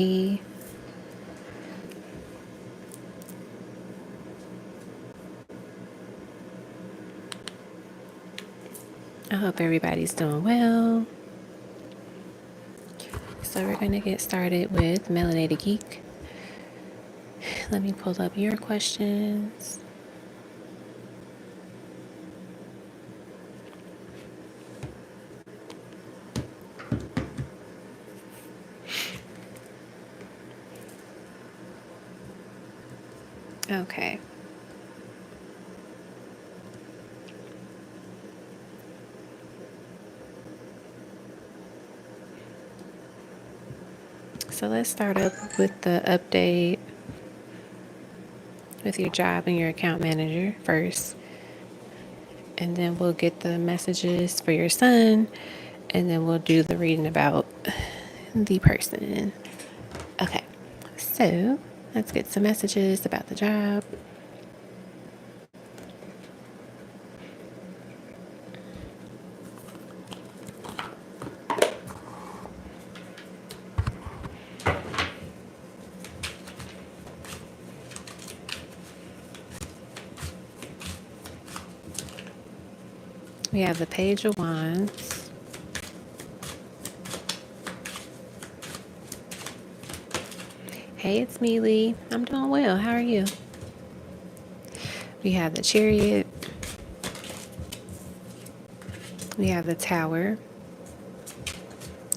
I hope everybody's doing well. So we're going to get started with Melanated Geek. Let me pull up your questions. Okay. So let's start up with the update with your job and your account manager first. And then we'll get the messages for your son. And then we'll do the reading about the person. Okay. So let's get some messages about the job. We have the Page of Wands. Hey, it's me, Lee. I'm doing well. How are you? We have the Chariot. We have the Tower.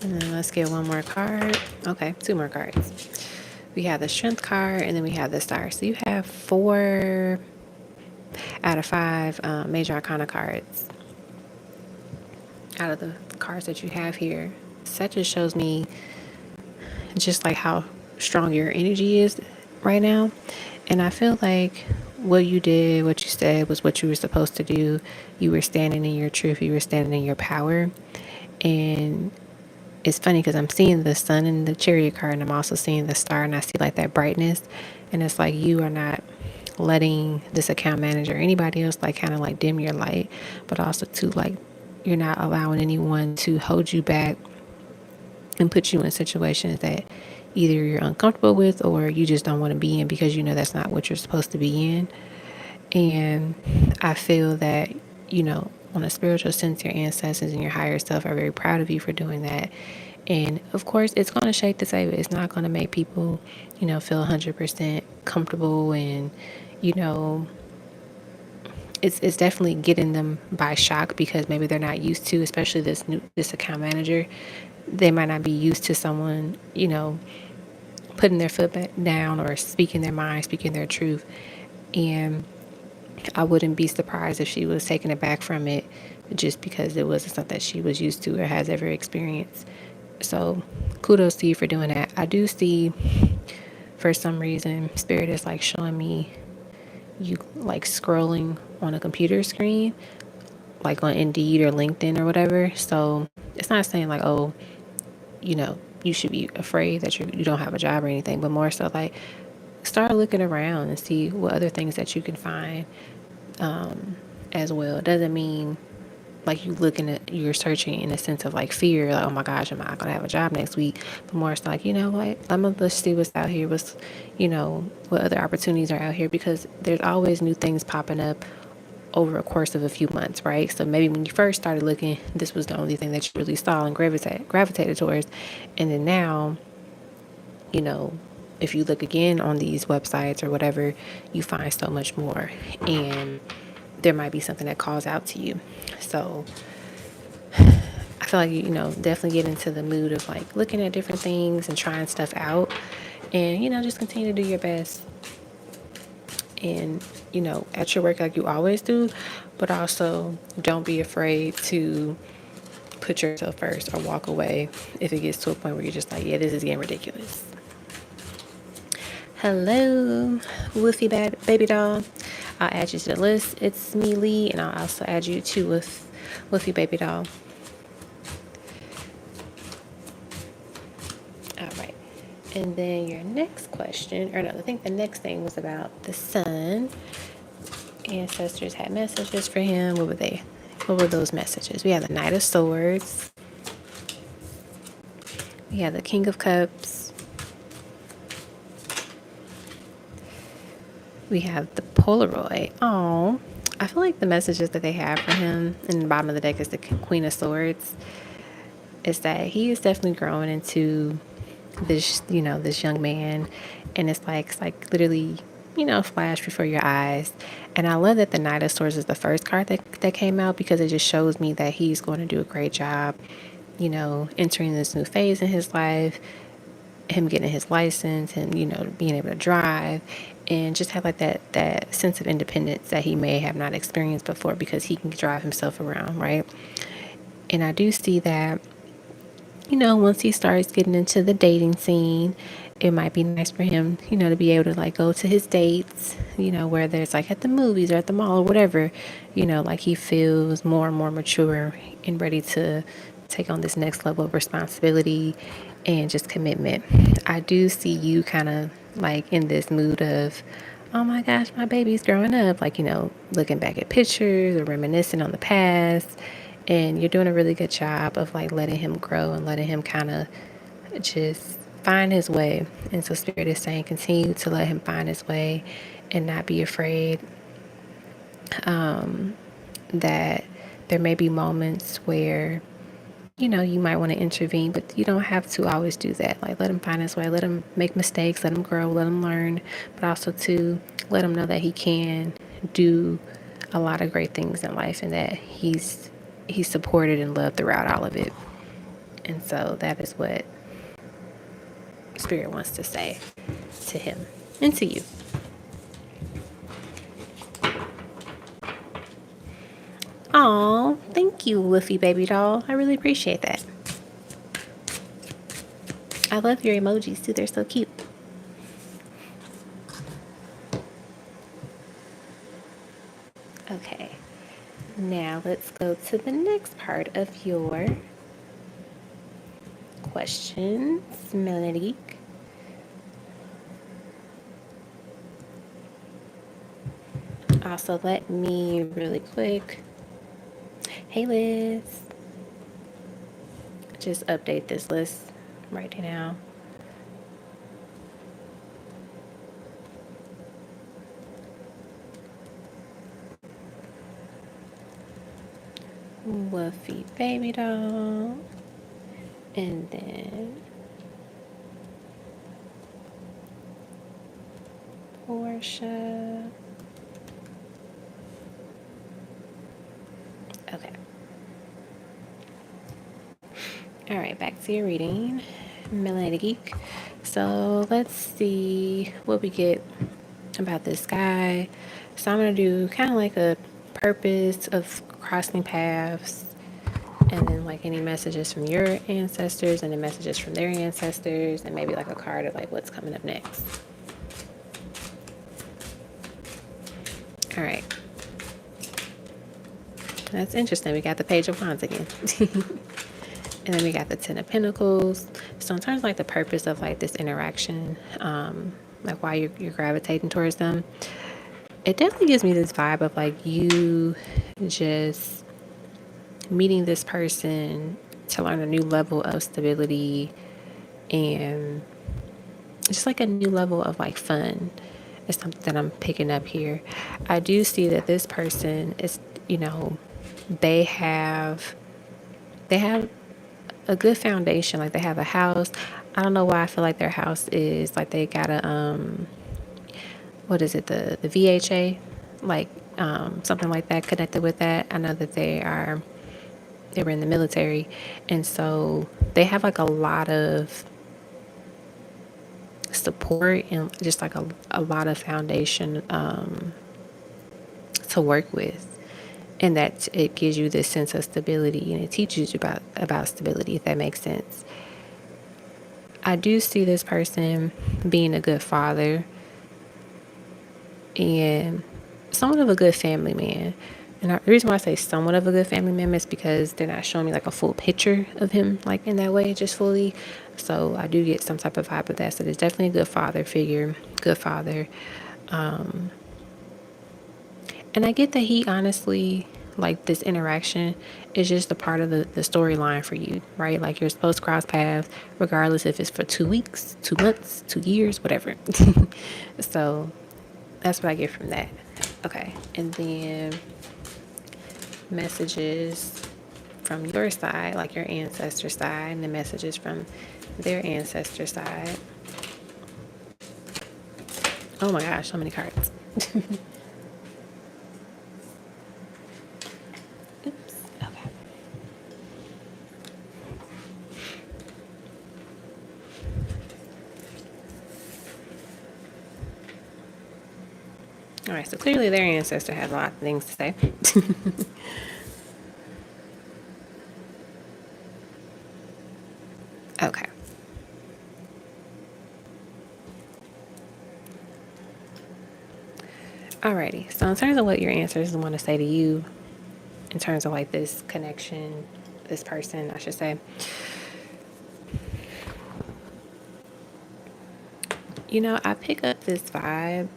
And then let's get one more card. Okay, two more cards. We have the Strength card, and then we have the Star. So you have 4 out of 5 major arcana cards out of the cards that you have here. So that just shows me just like how strong your energy is right now. And I feel like what you did, what you said was what you were supposed to do. You were standing in your truth. You were standing in your power. And it's funny because I'm seeing the sun in the Chariot card, and I'm also seeing the Star, and I see like that brightness. And it's like you are not letting this account manager or anybody else like kind of like dim your light, but also to like you're not allowing anyone to hold you back and put you in situations that either you're uncomfortable with or you just don't want to be in because you know that's not what you're supposed to be in. And I feel that, you know, on a spiritual sense, your ancestors and your higher self are very proud of you for doing that. And of course, it's going to shake the table. It's not going to make people, you know, feel 100% comfortable. And, you know, it's definitely getting them by shock because maybe they're not used to, especially this account manager. They might not be used to someone, you know, putting their foot back down or speaking their mind, speaking their truth. And I wouldn't be surprised if she was taken aback from it just because it wasn't something that she was used to or has ever experienced. So kudos to you for doing that. I do see, for some reason, Spirit is like showing me you like scrolling on a computer screen, like on Indeed or LinkedIn or whatever. So it's not saying like, oh, you know, you should be afraid that you don't have a job or anything, but more so like start looking around and see what other things that you can find as well. It doesn't mean like you're searching in a sense of like fear, like, oh my gosh, am I gonna have a job next week? But more it's like, you know what, let's see what's out here, what other opportunities are out here, because there's always new things popping up over a course of a few months, right? So maybe when you first started looking, this was the only thing that you really saw and gravitated towards. And then now, you know, if you look again on these websites or whatever, you find so much more. And there might be something that calls out to you. So I feel like, you know, definitely get into the mood of like looking at different things and trying stuff out, and, you know, just continue to do your best. And, you know, at your work like you always do, but also don't be afraid to put yourself first or walk away if it gets to a point where you're just like, yeah, this is getting ridiculous. Hello, Woofy baby doll. I'll add you to the list. It's me, Lee, and I'll also add you to Woofy baby doll. All right. And then your next question, or no, I think the next thing was about the sun. Ancestors had messages for him. What were they? What were those messages? We have the Knight of Swords. We have the King of Cups. We have the Polaroid. Oh, I feel like the messages that they have for him in the bottom of the deck is the Queen of Swords. Is that he is definitely growing into this, this young man, and it's like literally, flash before your eyes. And I love that the Knight of Swords is the first card that came out, because it just shows me that he's going to do a great job, entering this new phase in his life, him getting his license, and being able to drive, and just have like that sense of independence that he may have not experienced before, because he can drive himself around, right? And I do see that, once he starts getting into the dating scene, it might be nice for him, to be able to like go to his dates, whether it's like at the movies or at the mall or whatever, like he feels more and more mature and ready to take on this next level of responsibility and just commitment. I do see you kind of like in this mood of, oh my gosh, my baby's growing up, like, looking back at pictures or reminiscing on the past. And you're doing a really good job of like letting him grow and letting him kind of just find his way. And so Spirit is saying continue to let him find his way and not be afraid that there may be moments where, you might want to intervene, but you don't have to always do that. Like, let him find his way, let him make mistakes, let him grow, let him learn, but also to let him know that he can do a lot of great things in life, and that he's supported and loved throughout all of it. And so that is what Spirit wants to say to him and to you. Oh, thank you, Woofy Baby Doll. I really appreciate that. I love your emojis too. They're so cute. Okay. Now let's go to the next part of your questions, Melody. Also, let me really quick. Hey, Liz. Just update this list right now. Woofy Baby Doll. And then Portia. Okay. All right, back to your reading, Melody Geek. So let's see what we get about this guy. So I'm going to do kind of like a purpose of crossing paths, and then like any messages from your ancestors, and then messages from their ancestors, and maybe like a card of like what's coming up next. All right. That's interesting. We got the Page of Wands again. And then we got the Ten of Pentacles. So in terms of like the purpose of like this interaction, like why you're gravitating towards them, it definitely gives me this vibe of like you just meeting this person to learn a new level of stability and just like a new level of like fun is something that I'm picking up here. I do see that this person is, they have a good foundation. Like they have a house. I don't know why I feel like their house is like they got a what is it, the VHA, like something like that connected with that. I know that they were in the military, and so they have like a lot of support and just like a lot of foundation to work with. And that it gives you this sense of stability, and it teaches you about stability, if that makes sense. I do see this person being a good father and somewhat of a good family man. And the reason why I say somewhat of a good family man is because they're not showing me like a full picture of him like in that way, just fully. So I do get some type of vibe of that. So there's definitely a good father figure, good father. And I get that he honestly, like this interaction is just a part of the storyline for you, right? Like you're supposed to cross paths regardless if it's for 2 weeks, 2 months, 2 years, whatever. So That's what I get from that. Okay. And then messages from your side, like your ancestor side, and the messages from their ancestor side. Oh my gosh, so many cards. Oops. Okay. All right, so clearly their ancestor has a lot of things to say. Okay. Alrighty. So in terms of what your ancestors want to say to you, in terms of like this connection, this person, I should say, I pick up this vibe.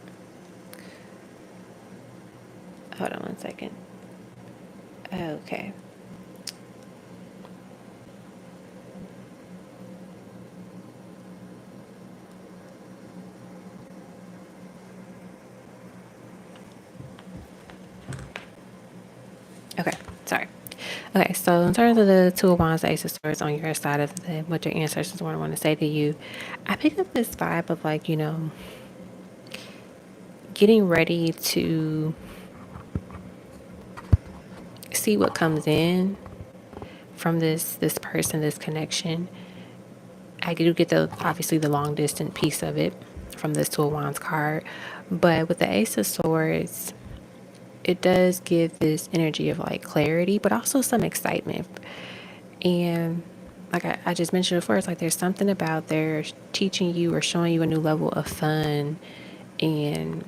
Hold on one second. Okay. Okay, sorry. Okay, so in terms of the Two of Wands, Ace of Swords on your side of what your ancestors want to say to you, I pick up this vibe of like, getting ready to see what comes in from this person, this connection. I do get obviously the long distance piece of it from this Two of Wands card, but with the Ace of Swords, it does give this energy of like clarity, but also some excitement. And like I just mentioned before, it's like there's something about they're teaching you or showing you a new level of fun and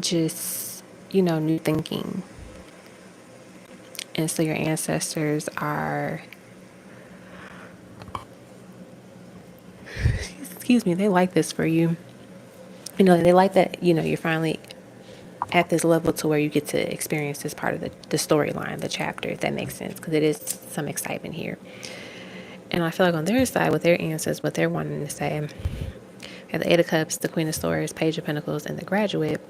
just, new thinking. And so your ancestors are, excuse me, they like this for you. They like that, you're finally at this level to where you get to experience this part of the storyline, the chapter, if that makes sense, because it is some excitement here. And I feel like on their side, with their answers, what they're wanting to say, we have the Eight of Cups, the Queen of Swords, Page of Pentacles, and the Graduate.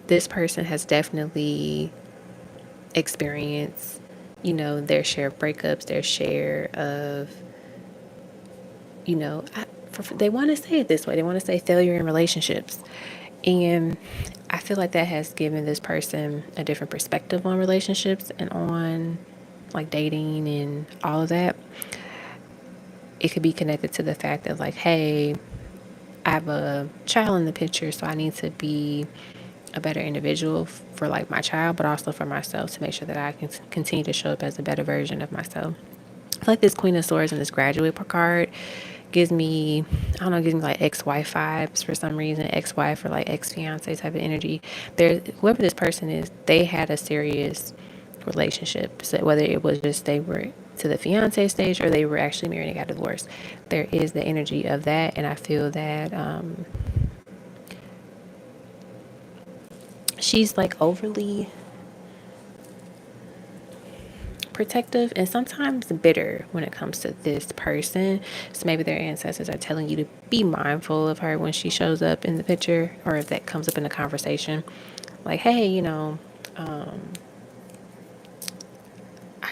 This person has definitely experienced, their share of breakups, their share of, they want to say it this way. They want to say failure in relationships. And I feel like that has given this person a different perspective on relationships and on like dating and all of that. It could be connected to the fact that like, hey, I have a child in the picture, so I need to be a better individual for like my child, but also for myself to make sure that I can continue to show up as a better version of myself. I feel like this Queen of Swords and this Graduate card gives me, I don't know, gives me like ex-wife vibes for some reason, ex-wife or like ex-fiance type of energy. Whoever this person is, they had a serious relationship. So whether it was just they were to the fiance stage or they were actually married and got divorced, there is the energy of that. And I feel that she's like overly protective and sometimes bitter when it comes to this person. So maybe their ancestors are telling you to be mindful of her when she shows up in the picture, or if that comes up in the conversation. Like, hey, I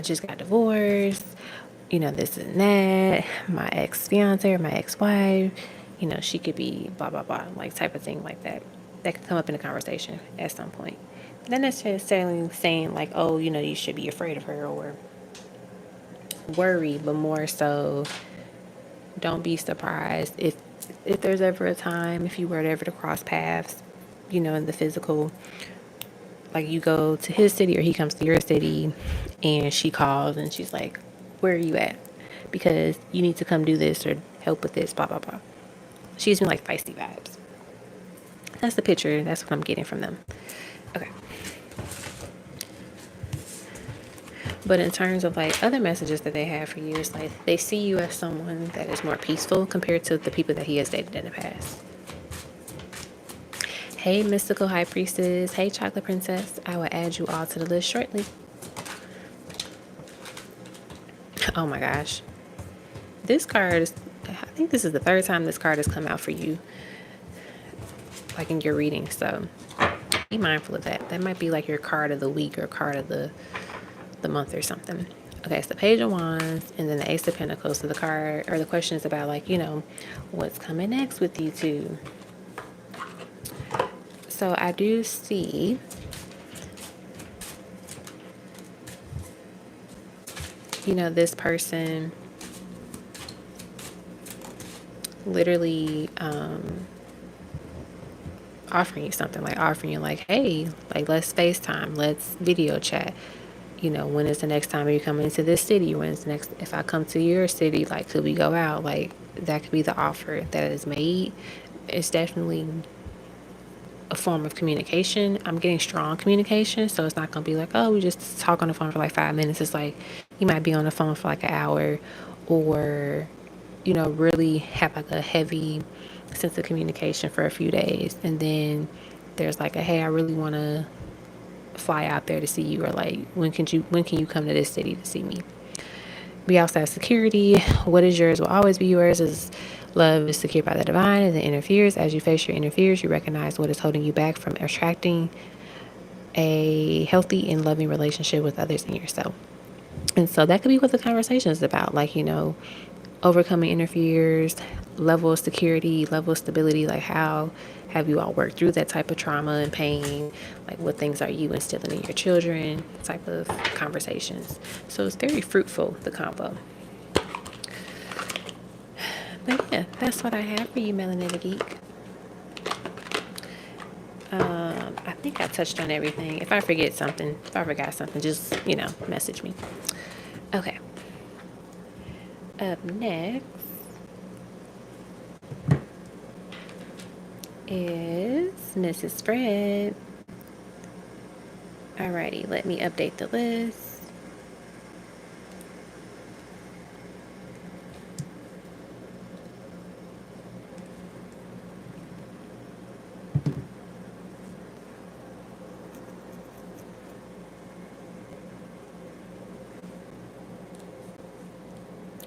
just got divorced, this and that. My ex-fiance or my ex-wife, she could be blah, blah, blah, like type of thing like that. That could come up in a conversation at some point. Not necessarily saying like, oh, you should be afraid of her or worry, but more so don't be surprised if there's ever a time, if you were ever to cross paths, in the physical, like you go to his city or he comes to your city and she calls and she's like, where are you at? Because you need to come do this or help with this, blah, blah, blah. She's been like feisty vibes. That's the picture. That's what I'm getting from them. Okay. But in terms of like other messages that they have for you, it's like they see you as someone that is more peaceful compared to the people that he has dated in the past. Hey, Mystical High Priestess. Hey, Chocolate Princess. I will add you all to the list shortly. Oh my gosh. This card is, I think this is the third time this card has come out for you. like in your reading. So be mindful of that. That might be like your card of the week or card of the month or something. Okay, so Page of Wands and then the Ace of Pentacles. So the card or the question is about like, what's coming next with you two. So I do see this person literally offering you something, like offering you like, hey, like let's FaceTime, let's video chat. When is the next time you're coming to this city? When is the next, if I come to your city, like could we go out? Like that could be the offer that is made. It's definitely a form of communication. I'm getting strong communication, so it's not gonna be like, oh, we just talk on the phone for like 5 minutes. It's like you might be on the phone for like an hour, or really have like a heavy sense of communication for a few days, and then there's like a, hey, I really want to fly out there to see you, or like when can you come to this city to see me. We also have security. What is yours will always be yours. Is love is secured by the divine and the inner fears. As you face your inner fears, you recognize what is holding you back from attracting a healthy and loving relationship with others and yourself. And so that could be what the conversation is about. Like, overcoming inner fears, level of security, level of stability. Like, how have you all worked through that type of trauma and pain? Like, what things are you instilling in your children? Type of conversations. So it's very fruitful, the combo. But yeah, that's what I have for you, Melanated Geek. I think I touched on everything. If I forgot something, just, message me. Okay. Up next is Mrs. Fred. Alrighty, let me update the list.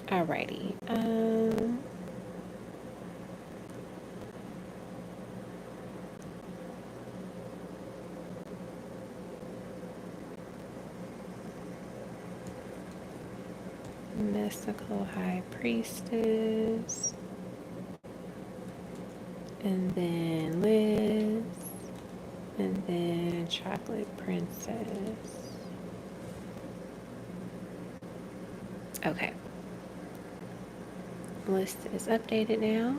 Alrighty. Mystical High Priestess. And then Liz. And then Chocolate Princess. Okay. List is updated now.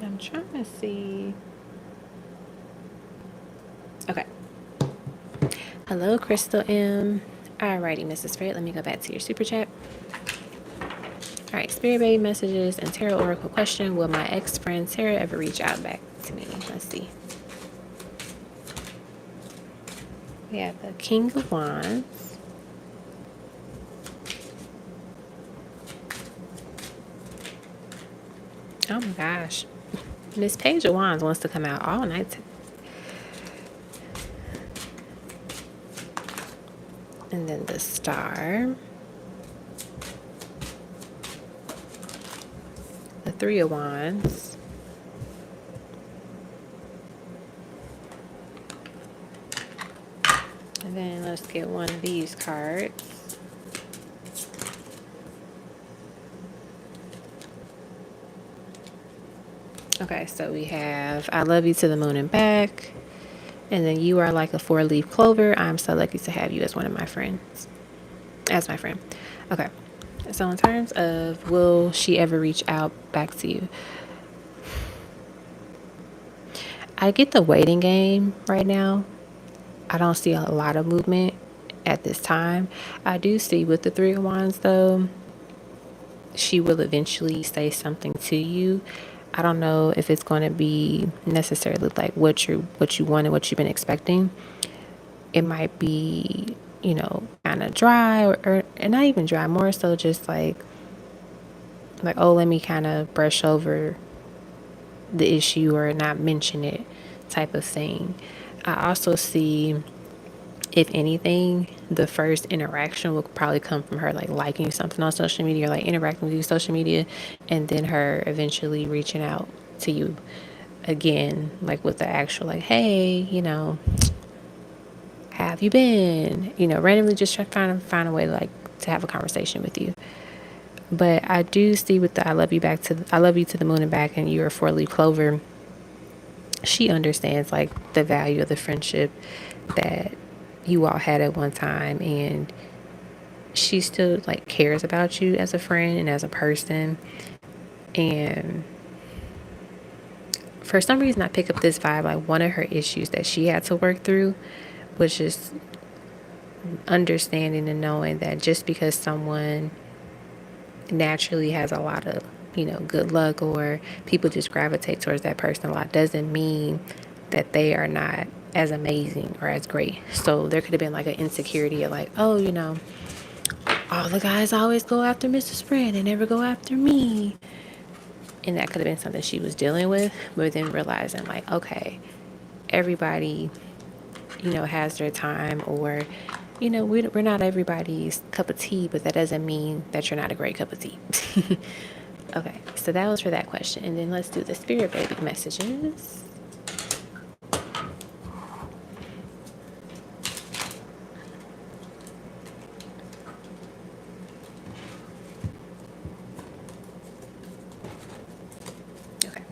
I'm trying to see. Okay. Hello, Crystal M. Alrighty, Mrs. Fred, let me go back to your super chat. Alright, Spirit Baby messages and Tarot Oracle question. Will my ex-friend Sarah ever reach out back to me? Let's see. We have the King of Wands. Oh my gosh. Miss Page of Wands wants to come out all night. And then the Star. The Three of Wands. And then let's get one of these cards. Okay, so we have I love you to the moon and back. And then you are like a 4-leaf clover. I'm so lucky to have you as one of my friends. As my friend. Okay. So in terms of will she ever reach out back to you? I get the waiting game right now. I don't see a lot of movement at this time. I do see with the Three of Wands though, she will eventually say something to you. I don't know if it's going to be necessarily like what you want and what you've been expecting. it might be, kind of dry or and not even dry, more so just like, oh, let me kind of brush over the issue or not mention it type of thing. I also see, if anything, the first interaction will probably come from her like liking something on social media or like interacting with you on social media, and then her eventually reaching out to you again, like with the actual like, hey, have you been, randomly just trying to find a way to have a conversation with you. But I do see with the I love you to the moon and back, and you're a 4-leaf clover. She understands like the value of the friendship that you all had at one time, and she still like cares about you as a friend and as a person. And for some reason I pick up this vibe, like one of her issues that she had to work through was just understanding and knowing that just because someone naturally has a lot of, good luck, or people just gravitate towards that person a lot, doesn't mean that they are not as amazing or as great. So there could have been like an insecurity of like, oh, all the guys always go after Mr. Spread, they never go after me. And that could have been something she was dealing with, but then realizing like, okay, everybody, has their time, or, we're not everybody's cup of tea, but that doesn't mean that you're not a great cup of tea. Okay, so that was for that question. And then let's do the spirit baby messages. Okay.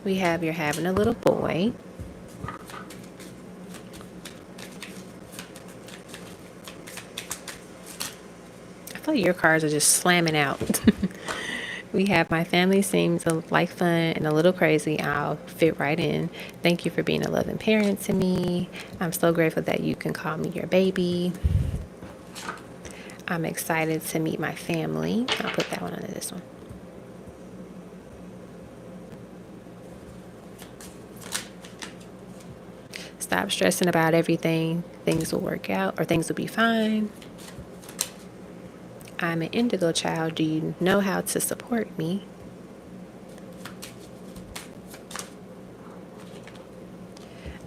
We have, you're having a little boy. I feel like your cards are just slamming out. We have, my family seems like fun and a little crazy. I'll fit right in. Thank you for being a loving parent to me. I'm so grateful that you can call me your baby. I'm excited to meet my family. I'll put that one under this one. Stop stressing about everything. Things will work out, or things will be fine. I'm an indigo child. Do you know how to support me?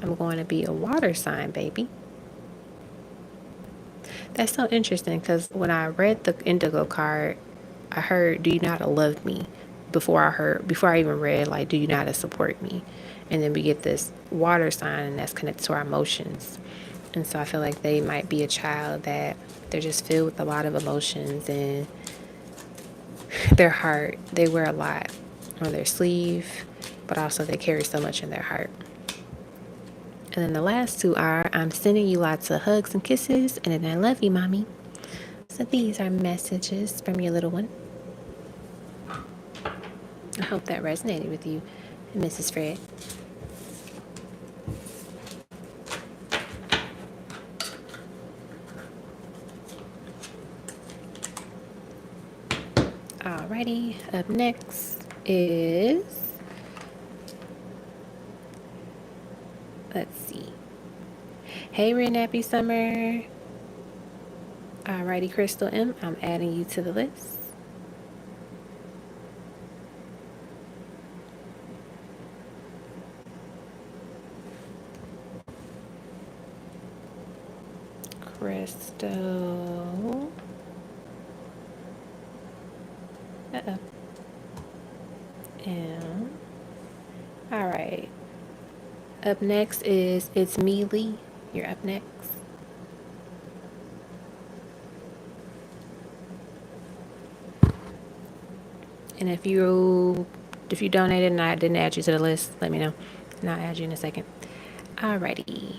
I'm going to be a water sign, baby. That's so interesting, because when I read the indigo card, I heard, do you know how to love me? Before I even read, like, do you know how to support me? And then we get this water sign, and that's connected to our emotions. And so I feel like they might be a child that they're just filled with a lot of emotions, and their heart, they wear a lot on their sleeve, but also they carry so much in their heart. And then the last two are, I'm sending you lots of hugs and kisses, and then I love you, mommy. So these are messages from your little one. I hope that resonated with you, Mrs. Fred. Alrighty, up next is, let's see. Hey, Nappy Summer. Alrighty, Crystal M, I'm adding you to the list. Crystal. Uh-oh. M. All right. Up next is, it's me, Lee. You're up next. And if you donated and I didn't add you to the list, let me know, and I'll add you in a second. Alrighty.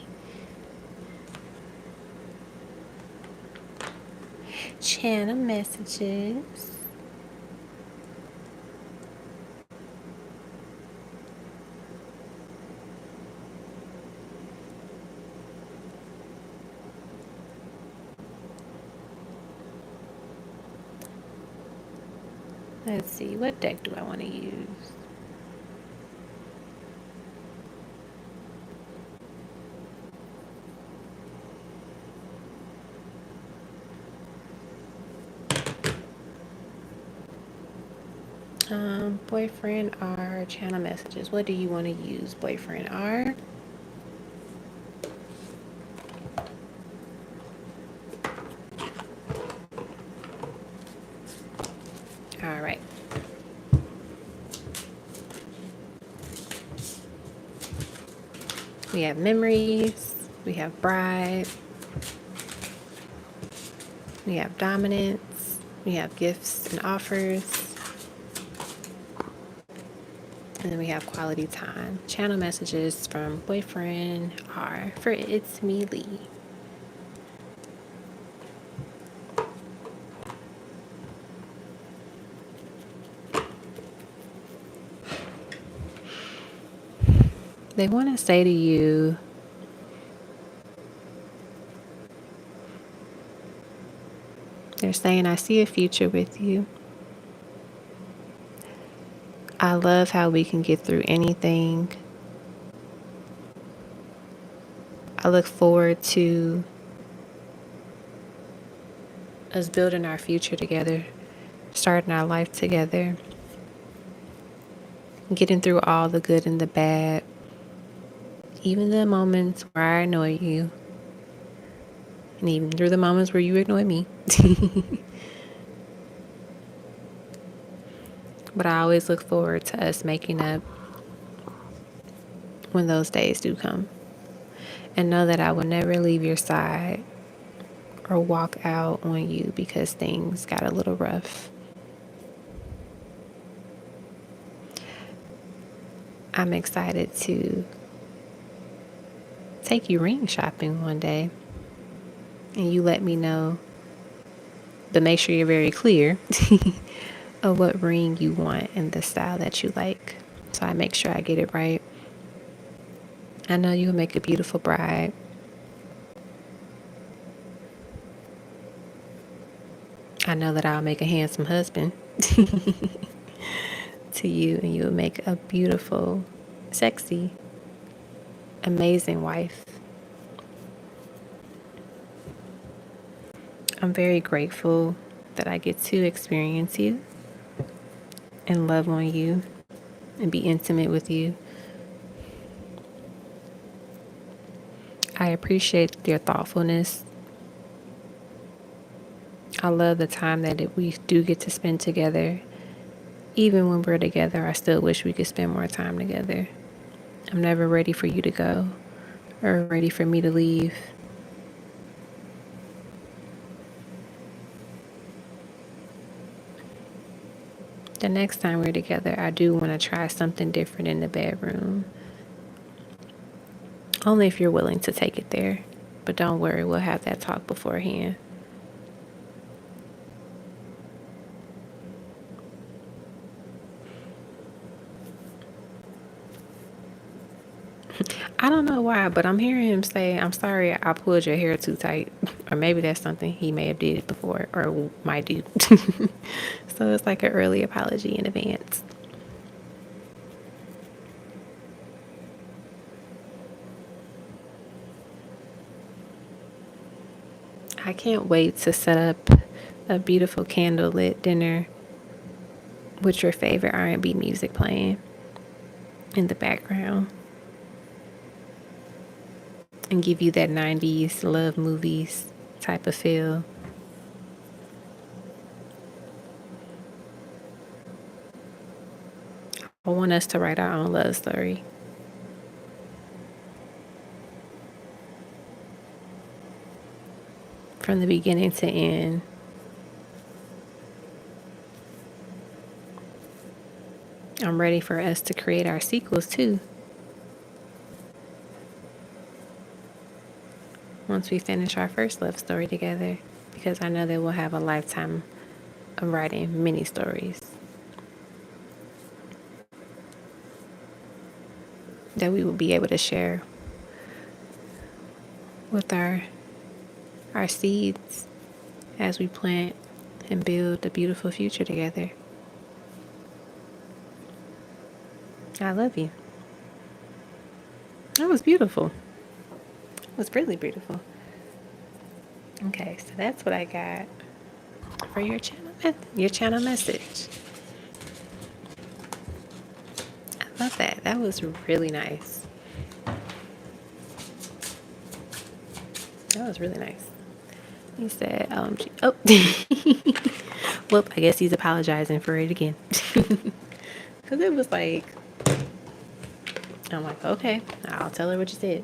Channel messages. Let's see, what deck do I want to use? Boyfriend R, channel messages. What do you want to use, boyfriend R? All right. We have memories. We have bride. We have dominance. We have gifts and offers. And then we have quality time. Channel messages from boyfriend R for It's Me Lee. They want to say to you, they're saying, I see a future with you. I love how we can get through anything. I look forward to us building our future together, starting our life together, getting through all the good and the bad, even the moments where I annoy you, and even through the moments where you annoy me. But I always look forward to us making up when those days do come. And know that I will never leave your side or walk out on you because things got a little rough. I'm excited to take you ring shopping one day and you let me know, but make sure you're very clear of what ring you want and the style that you like, so I make sure I get it right. I know you'll make a beautiful bride. I know that I'll make a handsome husband to you, and you'll make a beautiful, sexy, amazing wife. I'm very grateful that I get to experience you and love on you and be intimate with you. I appreciate your thoughtfulness. I love the time that we do get to spend together. Even when we're together, I still wish we could spend more time together. I'm never ready for you to go or ready for me to leave. The next time we're together, I do want to try something different in the bedroom. Only if you're willing to take it there. But don't worry, we'll have that talk beforehand. I don't know why, but I'm hearing him say, I'm sorry I pulled your hair too tight. Or maybe that's something he may have did before or might do. So it's like an early apology in advance. I can't wait to set up a beautiful candlelit dinner with your favorite R&B music playing in the background and give you that 90s love movies type of feel. I want us to write our own love story. From the beginning to end. I'm ready for us to create our sequels too. Once we finish our first love story together, because I know that we'll have a lifetime of writing mini stories that we will be able to share with our seeds as we plant and build a beautiful future together. I love you. That was beautiful. It was really beautiful. Okay, so that's what I got for your channel message. love that. That was really nice. That was really nice. He said, oh, whoop, I guess he's apologizing for it again. Because it was like, I'm like, okay, I'll tell her what you said.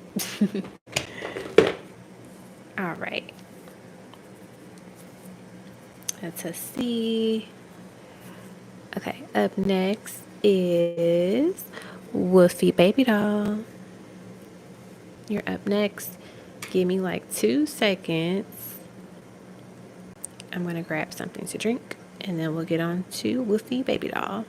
All right. That's a C. Okay, up next is Woofy Baby Doll. You're up next. Give me like 2 seconds. I'm going to grab something to drink, and then we'll get on to Woofy Baby Doll.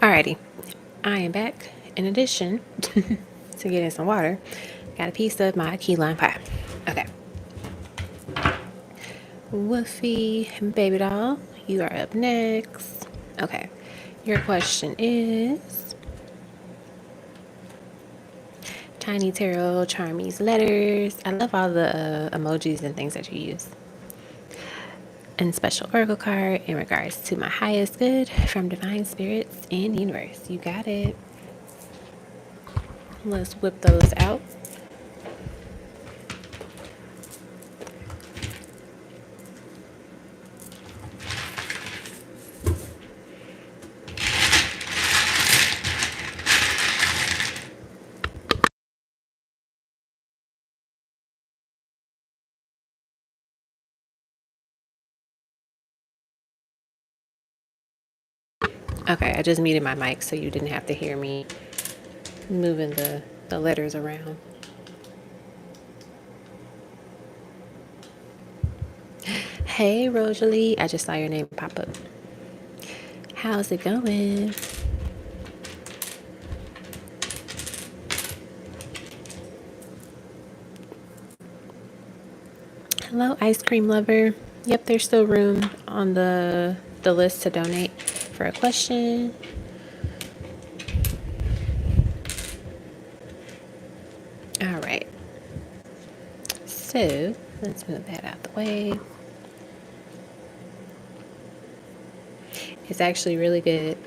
Alrighty, I am back. In addition to getting some water, got a piece of my key lime pie. Okay. Woofy Baby Doll, you are up next. Okay. Your question is Tiny Tarot, Charmies Letters. I love all the emojis and things that you use. And special oracle card in regards to my highest good from divine spirits and universe. You got it. Let's whip those out. Okay, I just muted my mic so you didn't have to hear me moving the letters around. Hey, Rosalie. I just saw your name pop up. How's it going? Hello, ice cream lover. Yep, there's still room on the list to donate for a question. All right. So let's move that out the way. It's actually really good.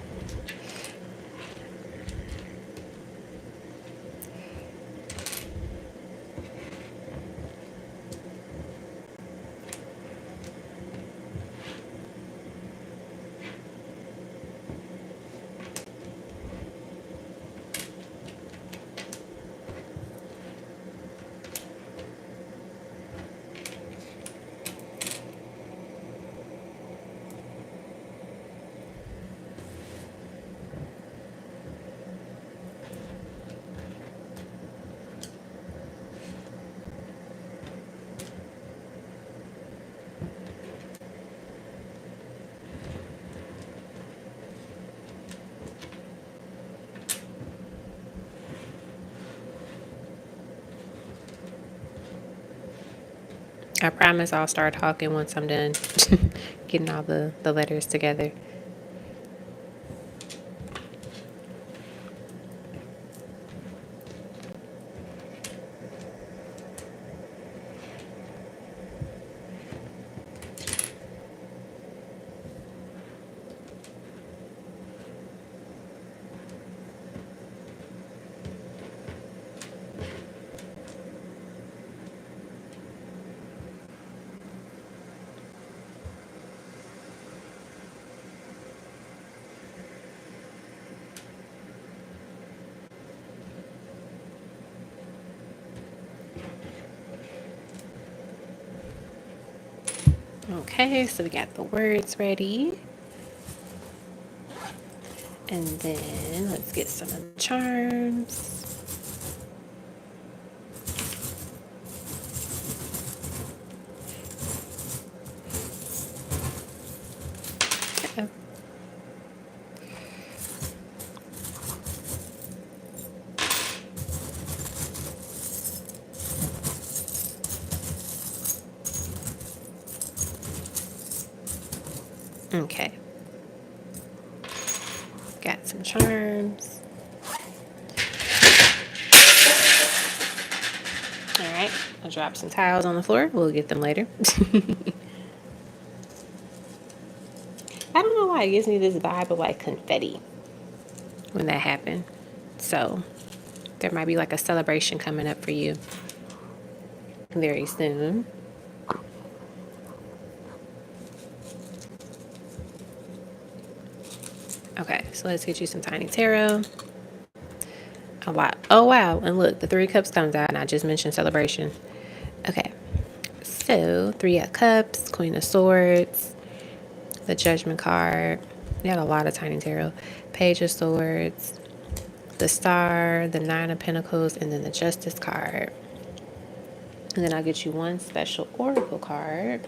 I promise I'll start talking once I'm done getting all the letters together. Okay, so we got the words ready. And then let's get some of the charms. Uh-oh. Okay. Got some charms. All right, I'll drop some tiles on the floor. We'll get them later. I don't know why it gives me this vibe of like confetti when that happened. So there might be like a celebration coming up for you very soon. Okay, so let's get you some tiny tarot. A lot. Oh, wow. And look, the 3 of Cups comes out, and I just mentioned celebration. Okay, so 3 of Cups, Queen of Swords, the Judgment card. We had a lot of tiny tarot. Page of Swords, the Star, the 9 of Pentacles, and then the Justice card. And then I'll get you one special Oracle card.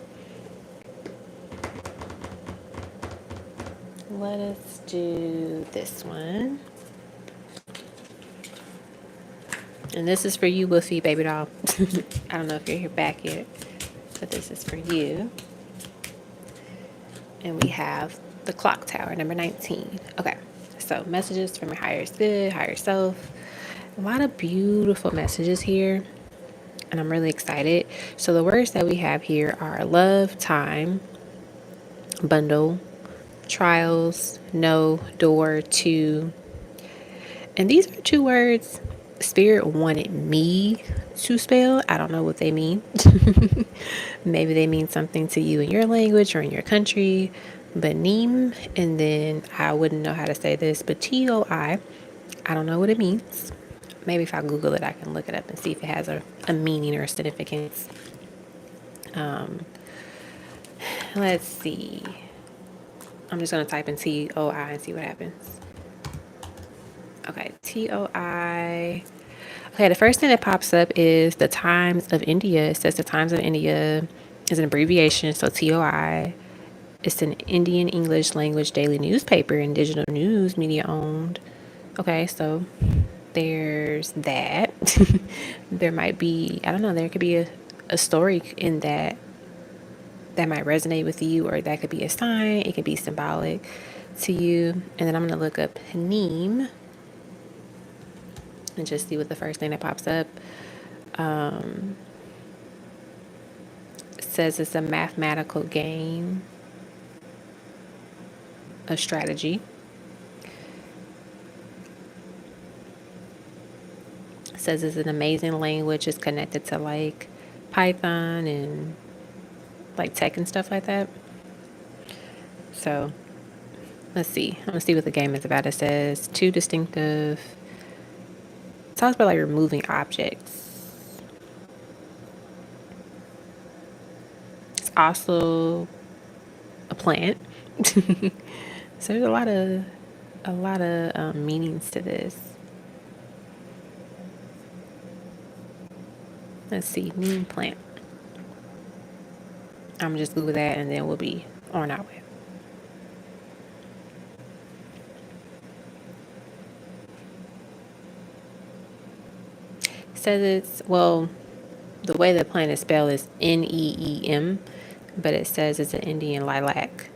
Let us do this one. And this is for you, Woofy, baby doll. I don't know if you're here back yet, but this is for you. And we have the Clock Tower, number 19. Okay, so messages from your highest good, higher self. A lot of beautiful messages here, and I'm really excited. So the words that we have here are love, time, bundle, trials, no, door, to. And these are 2 words Spirit wanted me to spell. I don't know what they mean. Maybe they mean something to you in your language or in your country. But neem, and then I wouldn't know how to say this, but TOI, I don't know what it means. Maybe if I Google it, I can look it up and see if it has a meaning or a significance. Let's see. I'm just going to type in TOI and see what happens. Okay, TOI. Okay, the first thing that pops up is the Times of India. It says the Times of India is an abbreviation, so TOI. It's an Indian English language daily newspaper and digital news media owned. Okay, so there's that. There might be, I don't know, there could be a story in that that might resonate with you, or that could be a sign. It could be symbolic to you. And then I'm going to look up Haneem and just see what the first thing that pops up. It says it's a mathematical game, a strategy. It says it's an amazing language. It's connected to like Python and like tech and stuff like that. So let's see. I'm gonna see what the game is about. It says two distinctive. It talks about like removing objects. It's also a plant. So there's a lot of meanings to this. Let's see, mean plant. I'm just Google that and then we'll be on our way. It says it's, well, the way the plant is spelled is Neem, but it says it's an Indian lilac.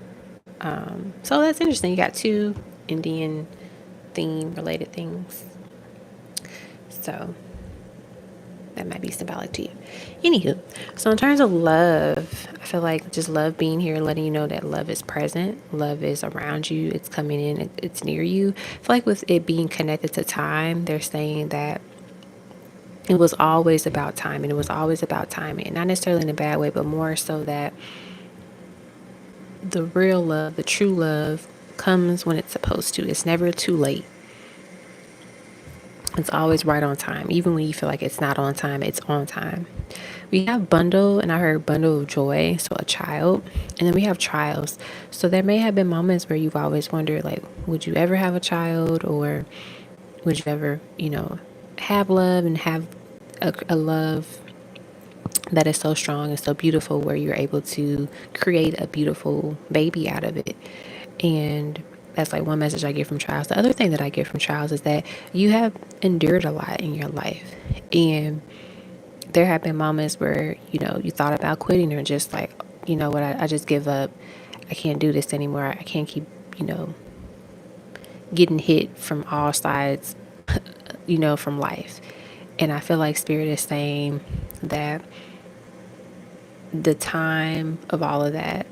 So that's interesting. You got two Indian theme related things. So that might be symbolic to you. Anywho, so in terms of love, I feel like just love being here, letting you know that love is present, love is around you, it's coming in, it's near you. I feel like with it being connected to time, they're saying that it was always about timing. It was always about timing, not necessarily in a bad way, but more so that the real love, the true love, comes when it's supposed to. It's never too late. It's always right on time. Even when you feel like it's not on time, it's on time. We have bundle, and I heard bundle of joy, so a child. And then we have trials. So there may have been moments where you've always wondered, like, would you ever have a child? Or would you ever, have love and have a love that is so strong and so beautiful where you're able to create a beautiful baby out of it. And that's like one message I get from trials. The other thing that I get from trials is that you have endured a lot in your life. And there have been moments where, you thought about quitting or just like, you know what, I just give up. I can't do this anymore. I can't keep, getting hit from all sides, from life. And I feel like Spirit is saying that the time of all of that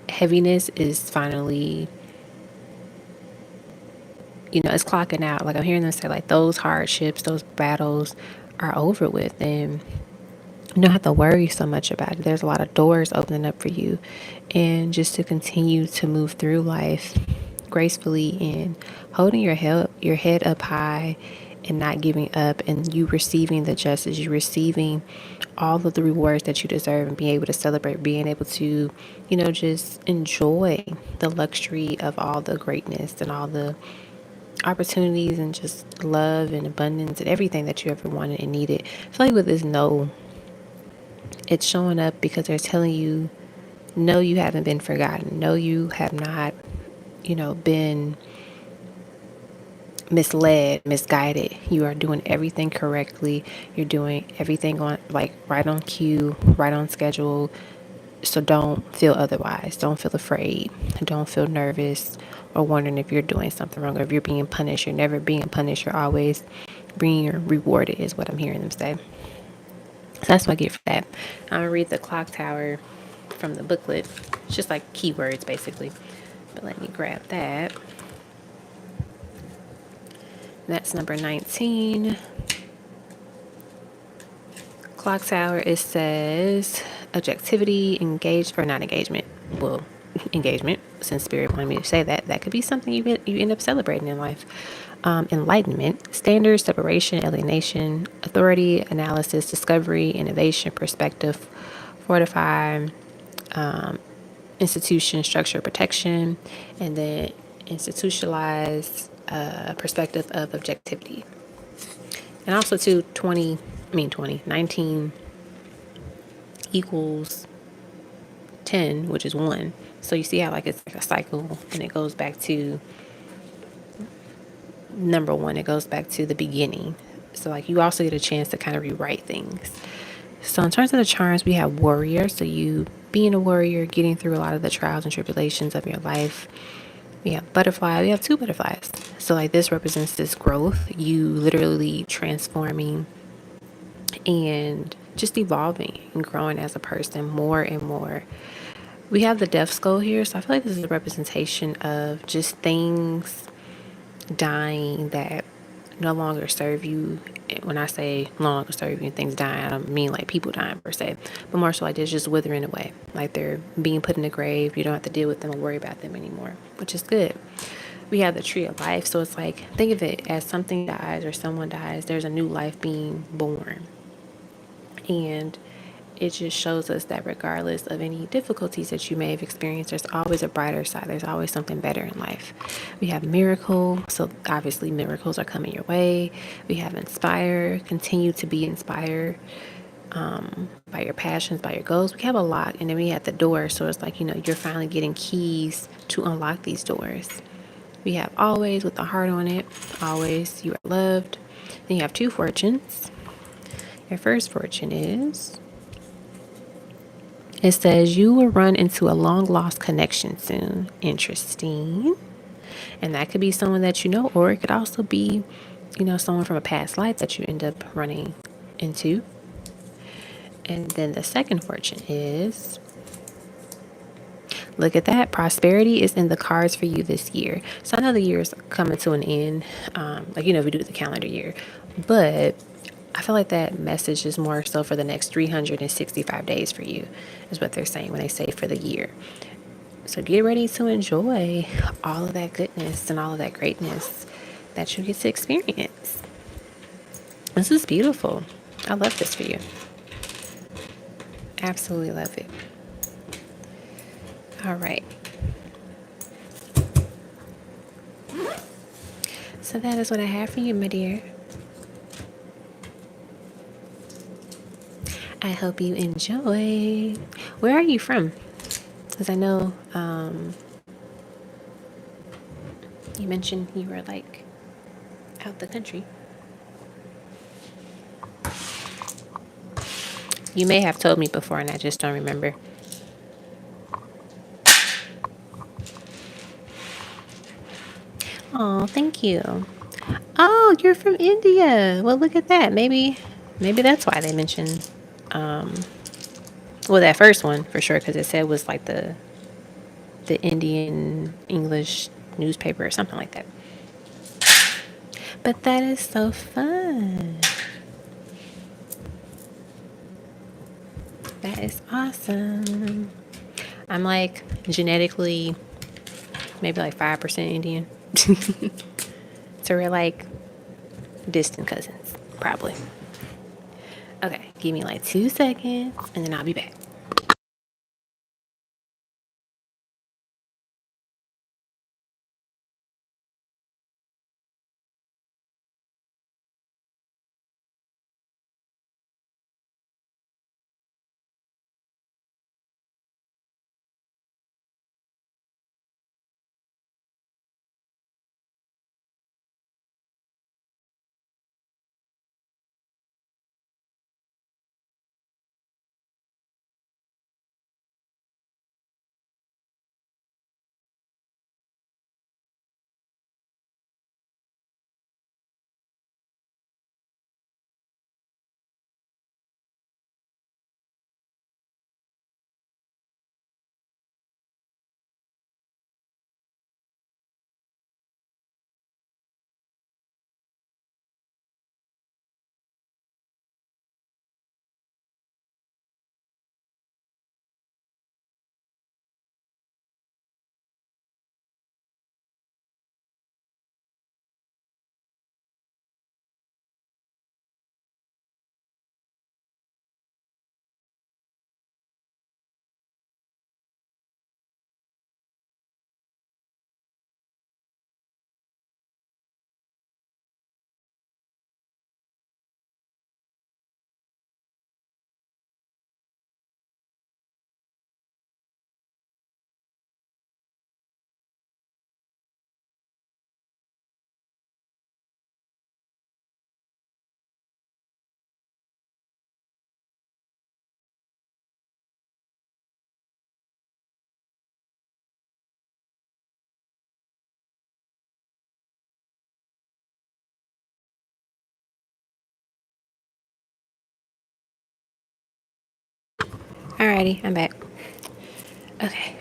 heaviness is finally, it's clocking out. Like I'm hearing them say like those hardships, those battles are over with, and you don't have to worry so much about it. There's a lot of doors opening up for you, and just to continue to move through life gracefully and holding your head up high and not giving up, and you receiving the justice, you receiving all of the rewards that you deserve, and being able to celebrate, being able to, just enjoy the luxury of all the greatness and all the opportunities and just love and abundance and everything that you ever wanted and needed. I feel like with this no, it's showing up because they're telling you, no, you haven't been forgotten. No, you have not, been misled, misguided. You are doing everything correctly. You're doing everything on like right on cue, right on schedule. So don't feel otherwise. Don't feel afraid. Don't feel nervous or wondering if you're doing something wrong or if you're being punished. You're never being punished. You're always being rewarded is what I'm hearing them say. So that's what I get for that. I'm going to read the clock tower from the booklet. It's just like keywords basically. But let me grab that. That's number 19. Clock tower, it says objectivity, engagement, since Spirit wanted me to say that. That could be something you end up celebrating in life. Enlightenment, standards, separation, alienation, authority, analysis, discovery, innovation, perspective, fortify, institution, structure, protection, and then institutionalized perspective of objectivity. And also to 19 equals 10, which is 1. So you see how like it's like a cycle, and it goes back to number 1. It goes back to the beginning. So like you also get a chance to kind of rewrite things. So in terms of the charms, we have warrior. So you being a warrior, getting through a lot of the trials and tribulations of your life. We have butterfly. We have 2 butterflies. So like this represents this growth. You literally transforming and just evolving and growing as a person more and more. We have the death skull here. So I feel like this is a representation of just things dying that no longer serve you. When I say no longer serve you and things dying, I don't mean like people dying per se, but more so like it's just withering away. Like they're being put in the grave. You don't have to deal with them or worry about them anymore, which is good. We have the tree of life. So it's like, think of it as something dies or someone dies, there's a new life being born. And it just shows us that regardless of any difficulties that you may have experienced, there's always a brighter side. There's always something better in life. We have miracle. So obviously miracles are coming your way. We have inspire. Continue to be inspired by your passions, by your goals. We have a lot. And then we have the door. So it's like, you're finally getting keys to unlock these doors. We have always with the heart on it. Always you are loved. Then you have 2 fortunes. Your first fortune is... It says you will run into a long lost connection soon. Interesting. And that could be someone that you know, or it could also be, someone from a past life that you end up running into. And then the second fortune is, look at that. Prosperity is in the cards for you this year. So I know the year is coming to an end. We do the calendar year. But I feel like that message is more so for the next 365 days for you, is what they're saying when they say for the year. So get ready to enjoy all of that goodness and all of that greatness that you get to experience. This is beautiful. I love this for you. Absolutely love it. All right. So that is what I have for you, my dear. I hope you enjoy. Where are you from? Because I know you mentioned you were like out the country. You may have told me before and I just don't remember. Oh, thank you. Oh, you're from India. Well, look at that. Maybe that's why they mentioned, that first one for sure, because it said it was like the Indian English newspaper or something like that. But that is so fun. That is awesome. I'm like genetically maybe like 5% Indian. So we're like distant cousins, probably. Okay, give me like 2 seconds and then I'll be back. Alrighty, I'm back. Okay.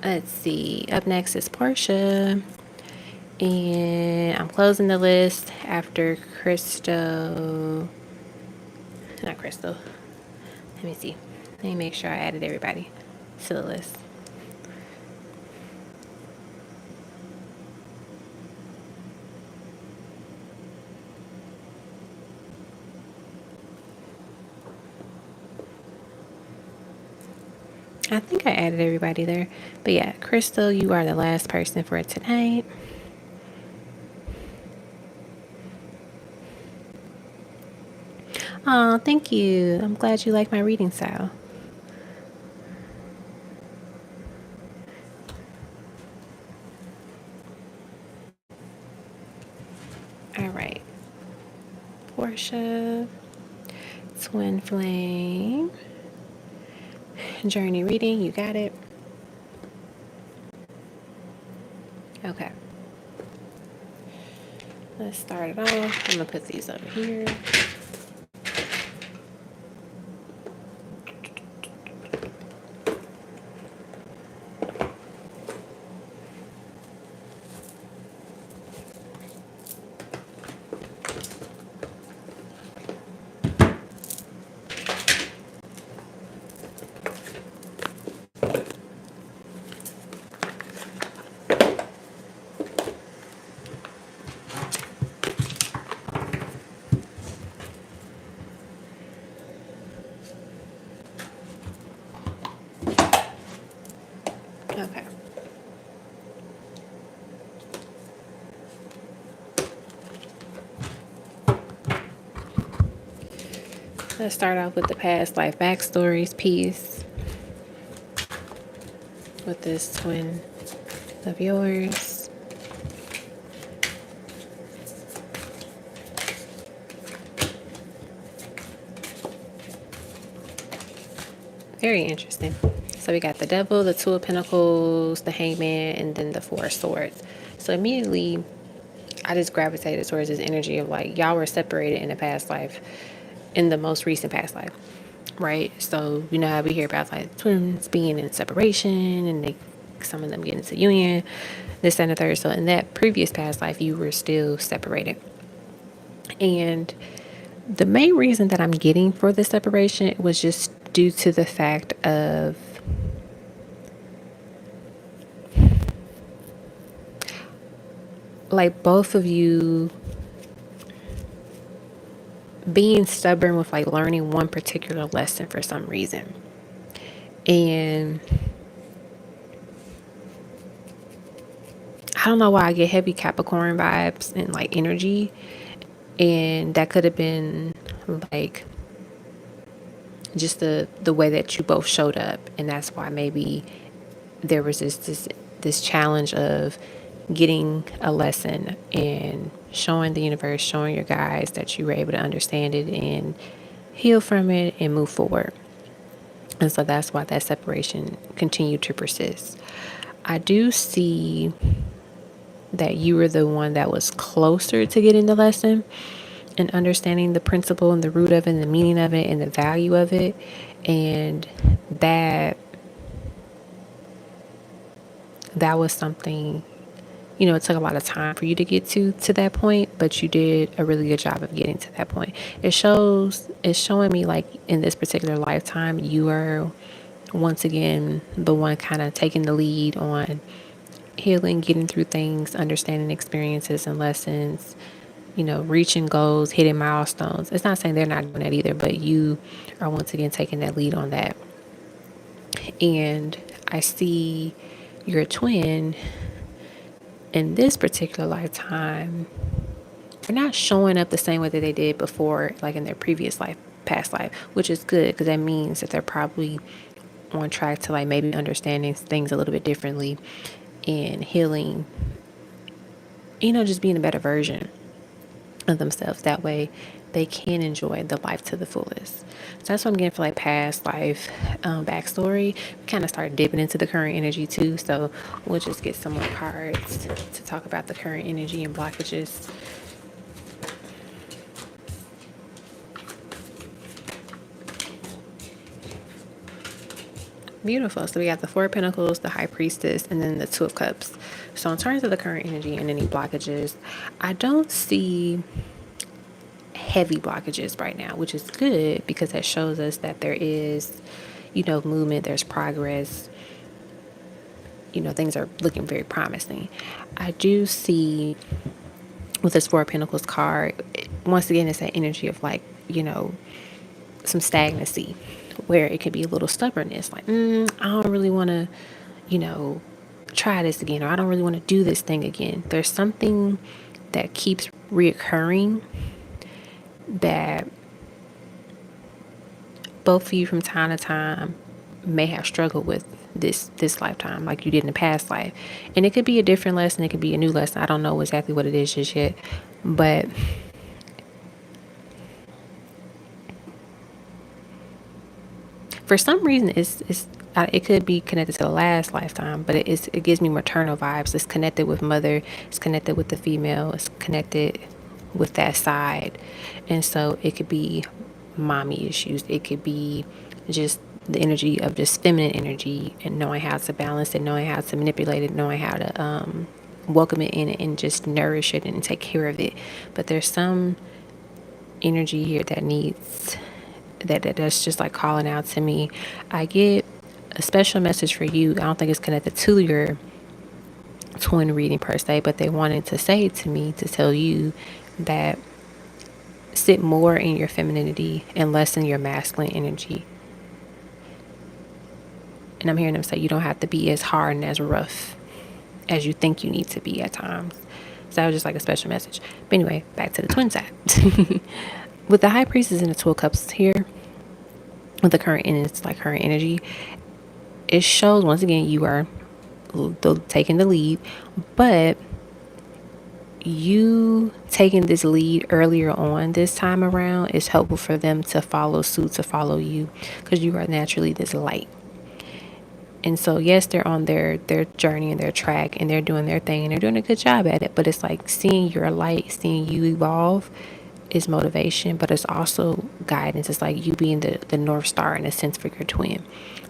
Let's see. Up next is Portia. And I'm closing the list after Crystal. Not Crystal. Let me see. Let me make sure I added everybody to the list. I think I added everybody there. But yeah, Crystal, you are the last person for tonight. Oh, thank you. I'm glad you like my reading style. All right. Portia, Twin Flame, Journey Reading, you got it. Okay. Let's start it off. I'm going to put these over here. Okay. Let's start off with the past life backstories piece with this twin of yours. Very interesting. So we got the Devil, the Two of Pentacles, the Hangman, and then the Four of Swords. So immediately, I just gravitated towards this energy of like, y'all were separated in a past life, in the most recent past life, right? So you know how we hear about like twins being in separation and some of them get into union, this and the third. So in that previous past life, you were still separated. And the main reason that I'm getting for the separation was just due to the fact of like both of you being stubborn with like learning one particular lesson for some reason. And I don't know why I get heavy Capricorn vibes and like energy. And that could have been like just the way that you both showed up. And that's why maybe there was this challenge of getting a lesson and showing the universe, showing your guys that you were able to understand it and heal from it and move forward. And so that's why that separation continued to persist. I do see that you were the one that was closer to getting the lesson and understanding the principle and the root of it and the meaning of it and the value of it. And that was something, you know, it took a lot of time for you to get to that point, but you did a really good job of getting to that point. It's showing me like in this particular lifetime, you are once again the one kind of taking the lead on healing, getting through things, understanding experiences and lessons, you know, reaching goals, hitting milestones. It's not saying they're not doing that either, but you are once again taking that lead on that. And I see your twin in this particular lifetime, they're not showing up the same way that they did before, like in their previous life, past life, which is good because that means that they're probably on track to like maybe understanding things a little bit differently and healing, you know, just being a better version of themselves. That way they can enjoy the life to the fullest. So that's what I'm getting for like past life backstory. We kind of start dipping into the current energy too. So we'll just get some more cards to talk about the current energy and blockages. Beautiful. So we got the Four of Pentacles, the High Priestess, and then the Two of Cups. So in terms of the current energy and any blockages, I don't see heavy blockages right now, which is good because that shows us that there is, movement, there's progress, things are looking very promising. I do see with this Four of Pentacles card, once again, it's that energy of like, some stagnancy where it could be a little stubbornness, like, I don't really want to, you know, try this again, or I don't really want to do this thing again. There's something that keeps reoccurring that both of you from time to time may have struggled with this lifetime, like you did in the past life. And it could be a different lesson, it could be a new lesson. I don't know exactly what it is just yet, but for some reason it could be connected to the last lifetime, but it gives me maternal vibes. It's connected with mother, it's connected with the female, it's connected with that side. And so it could be mommy issues, it could be just the energy of just feminine energy, and knowing how to balance it, knowing how to manipulate it, knowing how to welcome it in and just nourish it and take care of it. But there's some energy here that needs that's just like calling out to me. I get a special message for you. I don't think it's connected to your twin reading per se, but they wanted to say to me to tell you that sit more in your femininity and less in your masculine energy. And I'm hearing them say you don't have to be as hard and as rough as you think you need to be at times. So that was just like a special message. But anyway, back to the twin side. With the High Priestess and the Two of Cups here, with the current energy, it shows once again you are taking the lead, but you taking this lead earlier on this time around is helpful for them to follow suit, to follow you, because you are naturally this light. And so yes, they're on their journey and their track, and they're doing their thing, and they're doing a good job at it. But it's like seeing your light, seeing you evolve is motivation, but it's also guidance. It's like you being the North Star in a sense for your twin,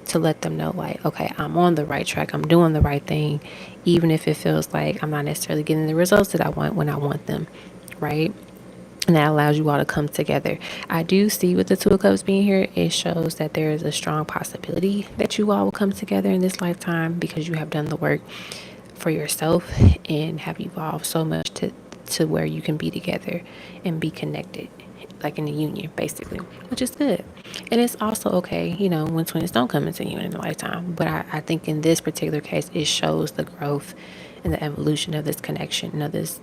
to let them know like, okay, I'm on the right track, I'm doing the right thing, even if it feels like I'm not necessarily getting the results that I want when I want them, right? And that allows you all to come together. I do see with the Two of Cups being here, it shows that there is a strong possibility that you all will come together in this lifetime, because you have done the work for yourself and have evolved so much to where you can be together and be connected, like in a union, basically, which is good. And it's also okay, when twins don't come into union in a lifetime. But I think in this particular case, it shows the growth and the evolution of this connection, of this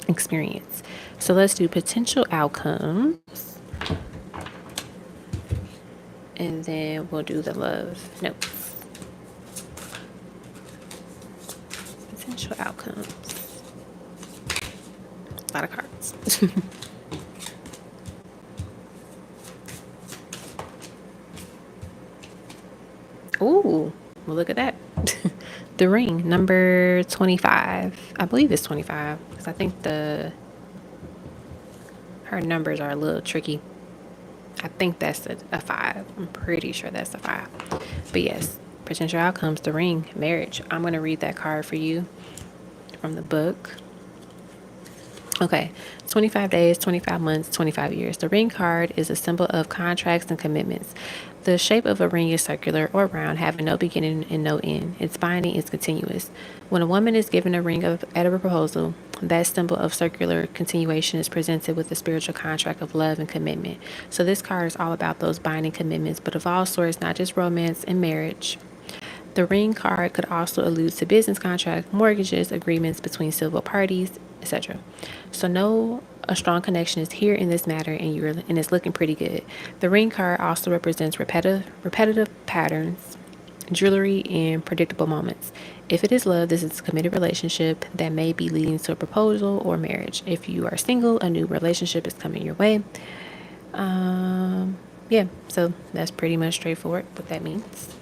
experience. So let's do potential outcomes, and then we'll do the love notes. Potential outcomes. A lot of cards. Ooh, well, look at that. The ring, number 25. I believe it's 25, because I think her numbers are a little tricky. I think that's a 5. I'm pretty sure that's a 5. But yes, potential outcomes, the ring, marriage. I'm going to read that card for you from the book. Okay, 25 days, 25 months, 25 years. The ring card is a symbol of contracts and commitments. The shape of a ring is circular or round, having no beginning and no end. Its binding is continuous. When a woman is given a ring at a proposal, that symbol of circular continuation is presented with a spiritual contract of love and commitment. So this card is all about those binding commitments, but of all sorts, not just romance and marriage. The ring card could also allude to business contracts, mortgages, agreements between civil parties, etc. So know a strong connection is here in this matter, and it's looking pretty good. The ring card also represents repetitive patterns, jewelry, and predictable moments. If it is love, this is a committed relationship that may be leading to a proposal or marriage. If you are single, a new relationship is coming your way. Yeah, so that's pretty much straightforward what that means.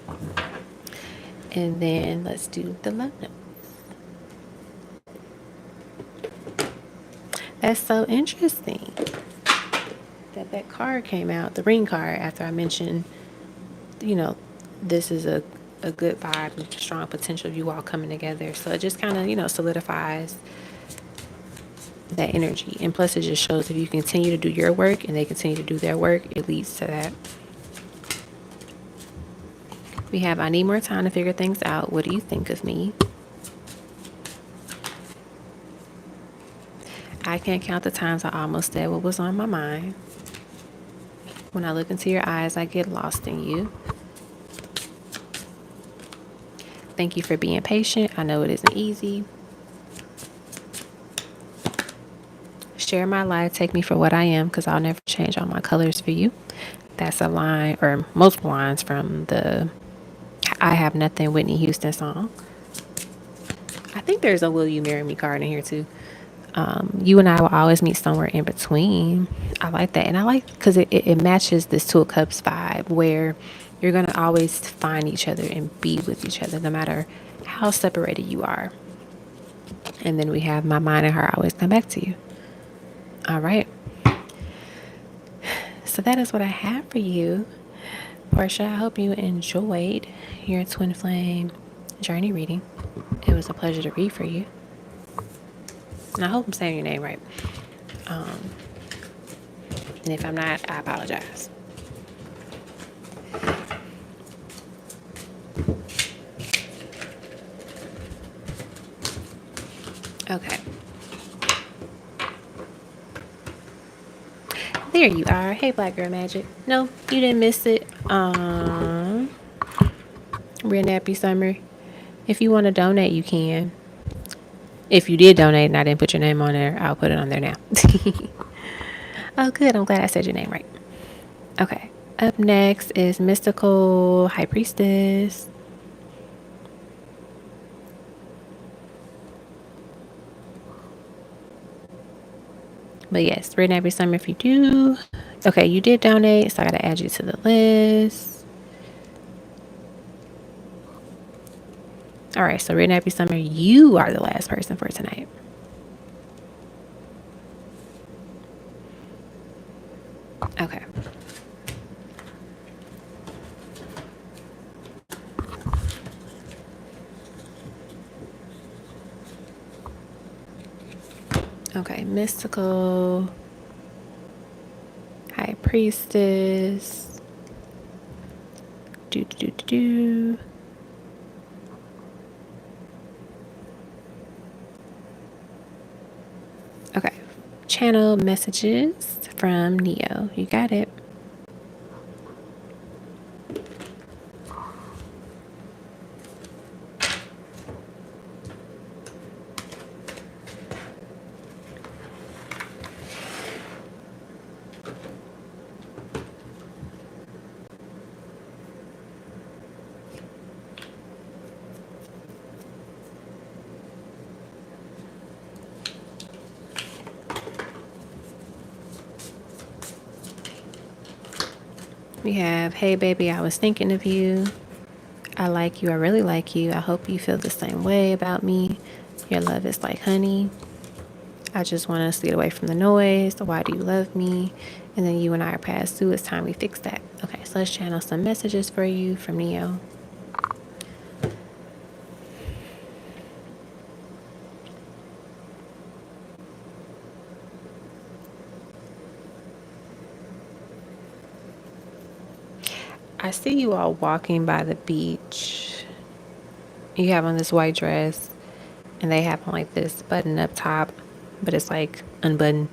And then let's do the love note. That's so interesting that card came out, the ring card, after I mentioned this is a good vibe and strong potential of you all coming together. So it just kind of, solidifies that energy. And plus, it just shows if you continue to do your work and they continue to do their work, it leads to that. We have, I need more time to figure things out. What do you think of me? I can't count the times I almost said what was on my mind. When I look into your eyes, I get lost in you. Thank you for being patient. I know it isn't easy. Share my life. Take me for what I am, because I'll never change all my colors for you. That's a line, or multiple lines from the I Have Nothing Whitney Houston song. I think there's a Will You Marry Me card in here too. You and I will always meet somewhere in between. I like that. And I like because it matches this Two of Cups vibe where you're going to always find each other and be with each other no matter how separated you are. And then we have my mind and heart always come back to you. All right. So that is what I have for you, Portia. I hope you enjoyed your twin flame journey reading. It was a pleasure to read for you. And I hope I'm saying your name right. And if I'm not, I apologize. Okay. There you are. Hey, Black Girl Magic. No, you didn't miss it. Real Nappy Summer. If you want to donate, you can. If you did donate and I didn't put your name on there, I'll put it on there now. Oh, good. I'm glad I said your name right. Okay. Up next is Mystical High Priestess. But yes, Red Nappy Summer if you do. Okay, you did donate, so I gotta add you to the list. All right, so Red Nappy Summer, you are the last person for tonight. Okay. Okay, Mystical High Priestess. Do. Okay. Channel messages from Neo. You got it. We have, hey baby, I was thinking of you. I like you. I really like you. I hope you feel the same way about me. Your love is like honey. I just want us to get away from the noise. Why do you love me? And then you and I are past due. It's time we fix that. Okay, so let's channel some messages for you from Neo. I see you all walking by the beach. You have on this white dress, and they have on like this button up top, but it's like unbuttoned.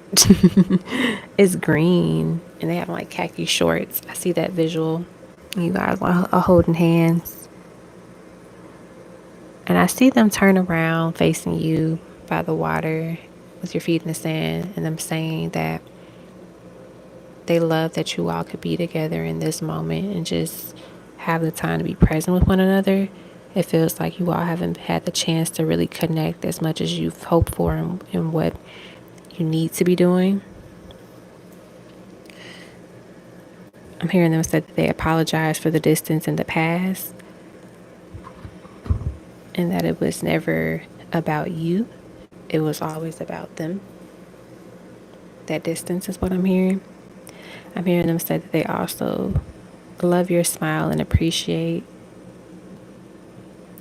It's green, and they have on like khaki shorts. I see that visual. You guys are holding hands. And I see them turn around facing you by the water with your feet in the sand, and them saying that they love that you all could be together in this moment and just have the time to be present with one another. It feels like you all haven't had the chance to really connect as much as you've hoped for and what you need to be doing. I'm hearing them say that they apologize for the distance in the past and that it was never about you. It was always about them. That distance is what I'm hearing. I'm hearing them say that they also love your smile and appreciate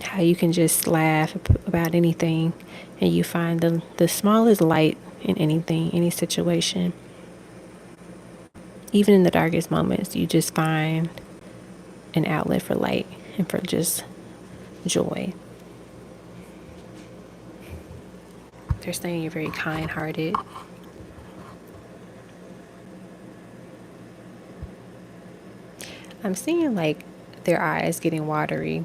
how you can just laugh about anything, and you find the smallest light in anything, any situation. Even in the darkest moments, you just find an outlet for light and for just joy. They're saying you're very kind-hearted. I'm seeing like their eyes getting watery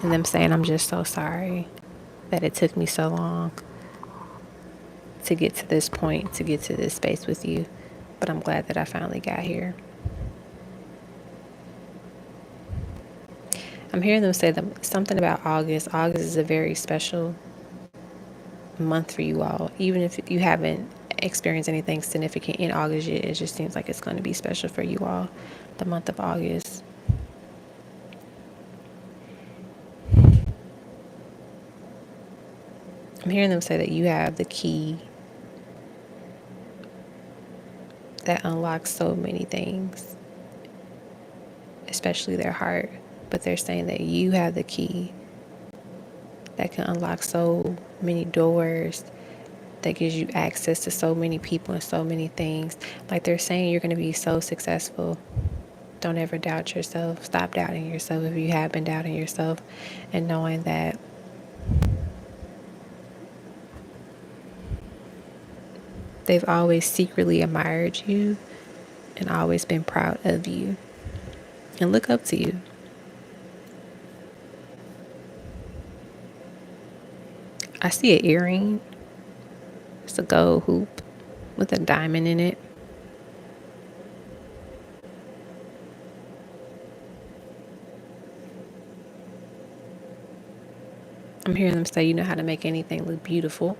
and them saying, I'm just so sorry that it took me so long to get to this point, to get to this space with you. But I'm glad that I finally got here. I'm hearing them say that something about August. August is a very special month for you all. Even if you haven't experienced anything significant in August yet, it just seems like it's going to be special for you all. The month of August. I'm hearing them say that you have the key that unlocks so many things, especially their heart. But they're saying that you have the key that can unlock so many doors, that gives you access to so many people and so many things. Like they're saying you're going to be so successful. Don't ever doubt yourself. Stop doubting yourself if you have been doubting yourself, and knowing that they've always secretly admired you and always been proud of you and look up to you. I see an earring. It's a gold hoop with a diamond in it. I'm hearing them say you know how to make anything look beautiful.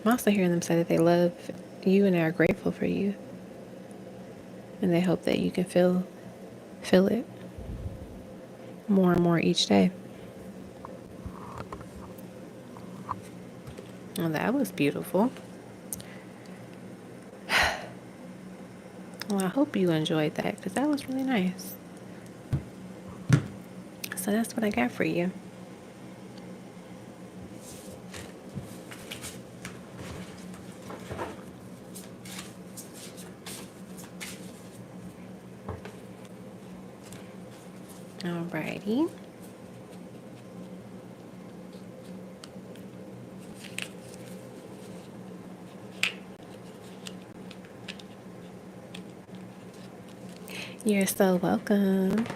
I'm also hearing them say that they love you and they are grateful for you. And they hope that you can feel it more and more each day. Well, that was beautiful. Well, I hope you enjoyed that because that was really nice. So that's what I got for you. Alrighty. You're so welcome.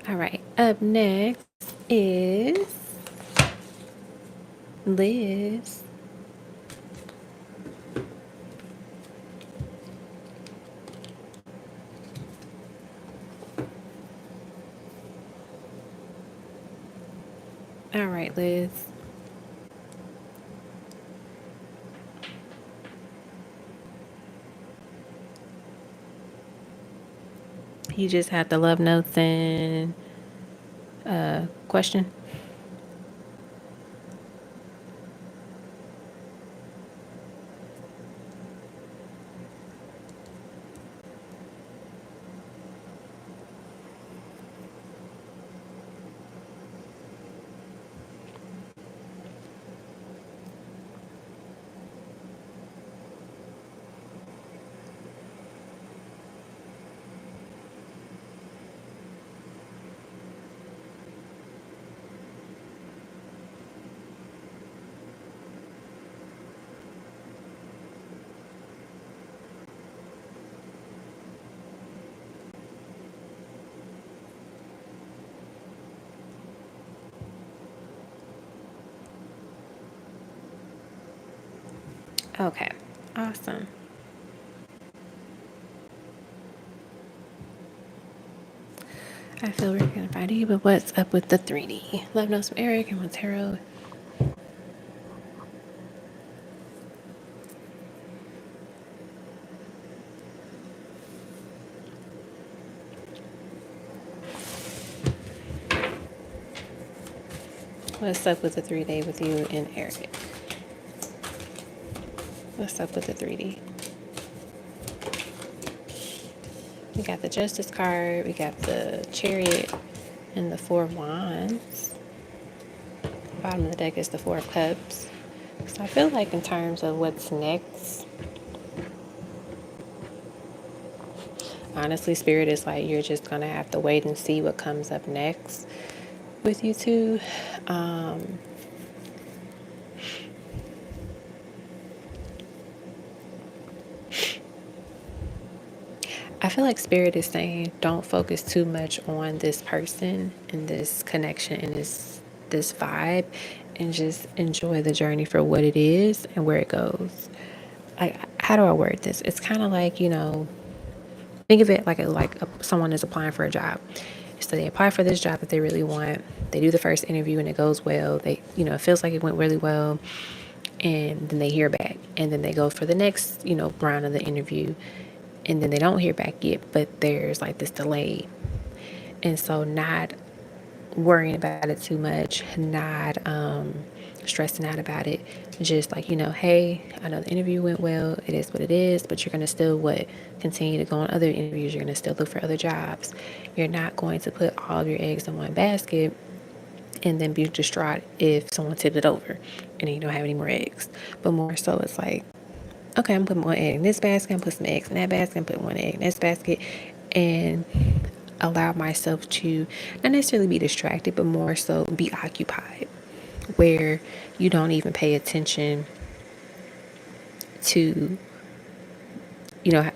All right, up next is Liz. All right, Liz. You just had the love notes and question. Okay, awesome. I feel we're gonna find you, but what's up with the 3D? Love notes from Eric and Montero. What's up with the 3-day with you and Eric? What's up with the 3D? We got the Justice card, we got the Chariot, and the Four of Wands. Bottom of the deck is the Four of Cups. So I feel like in terms of what's next, honestly, Spirit is like you're just going to have to wait and see what comes up next with you two. I feel like Spirit is saying don't focus too much on this person and this connection and this vibe, and just enjoy the journey for what it is and where it goes. Like, how do I word this? It's kind of like, think of it like someone is applying for a job. So they apply for this job that they really want. They do the first interview and it goes well. They, it feels like it went really well. And then they hear back. And then they go for the next, round of the interview. And then they don't hear back yet, but there's like this delay. And so not worrying about it too much, not stressing out about it. Just like, hey, I know the interview went well. It is what it is, but you're going to still continue to go on other interviews. You're going to still look for other jobs. You're not going to put all of your eggs in one basket and then be distraught if someone tipped it over and then you don't have any more eggs. But more so it's like, okay, I'm putting one egg in this basket, I'm putting some eggs in that basket, I'm putting one egg in this basket, and allow myself to not necessarily be distracted, but more so be occupied, where you don't even pay attention to,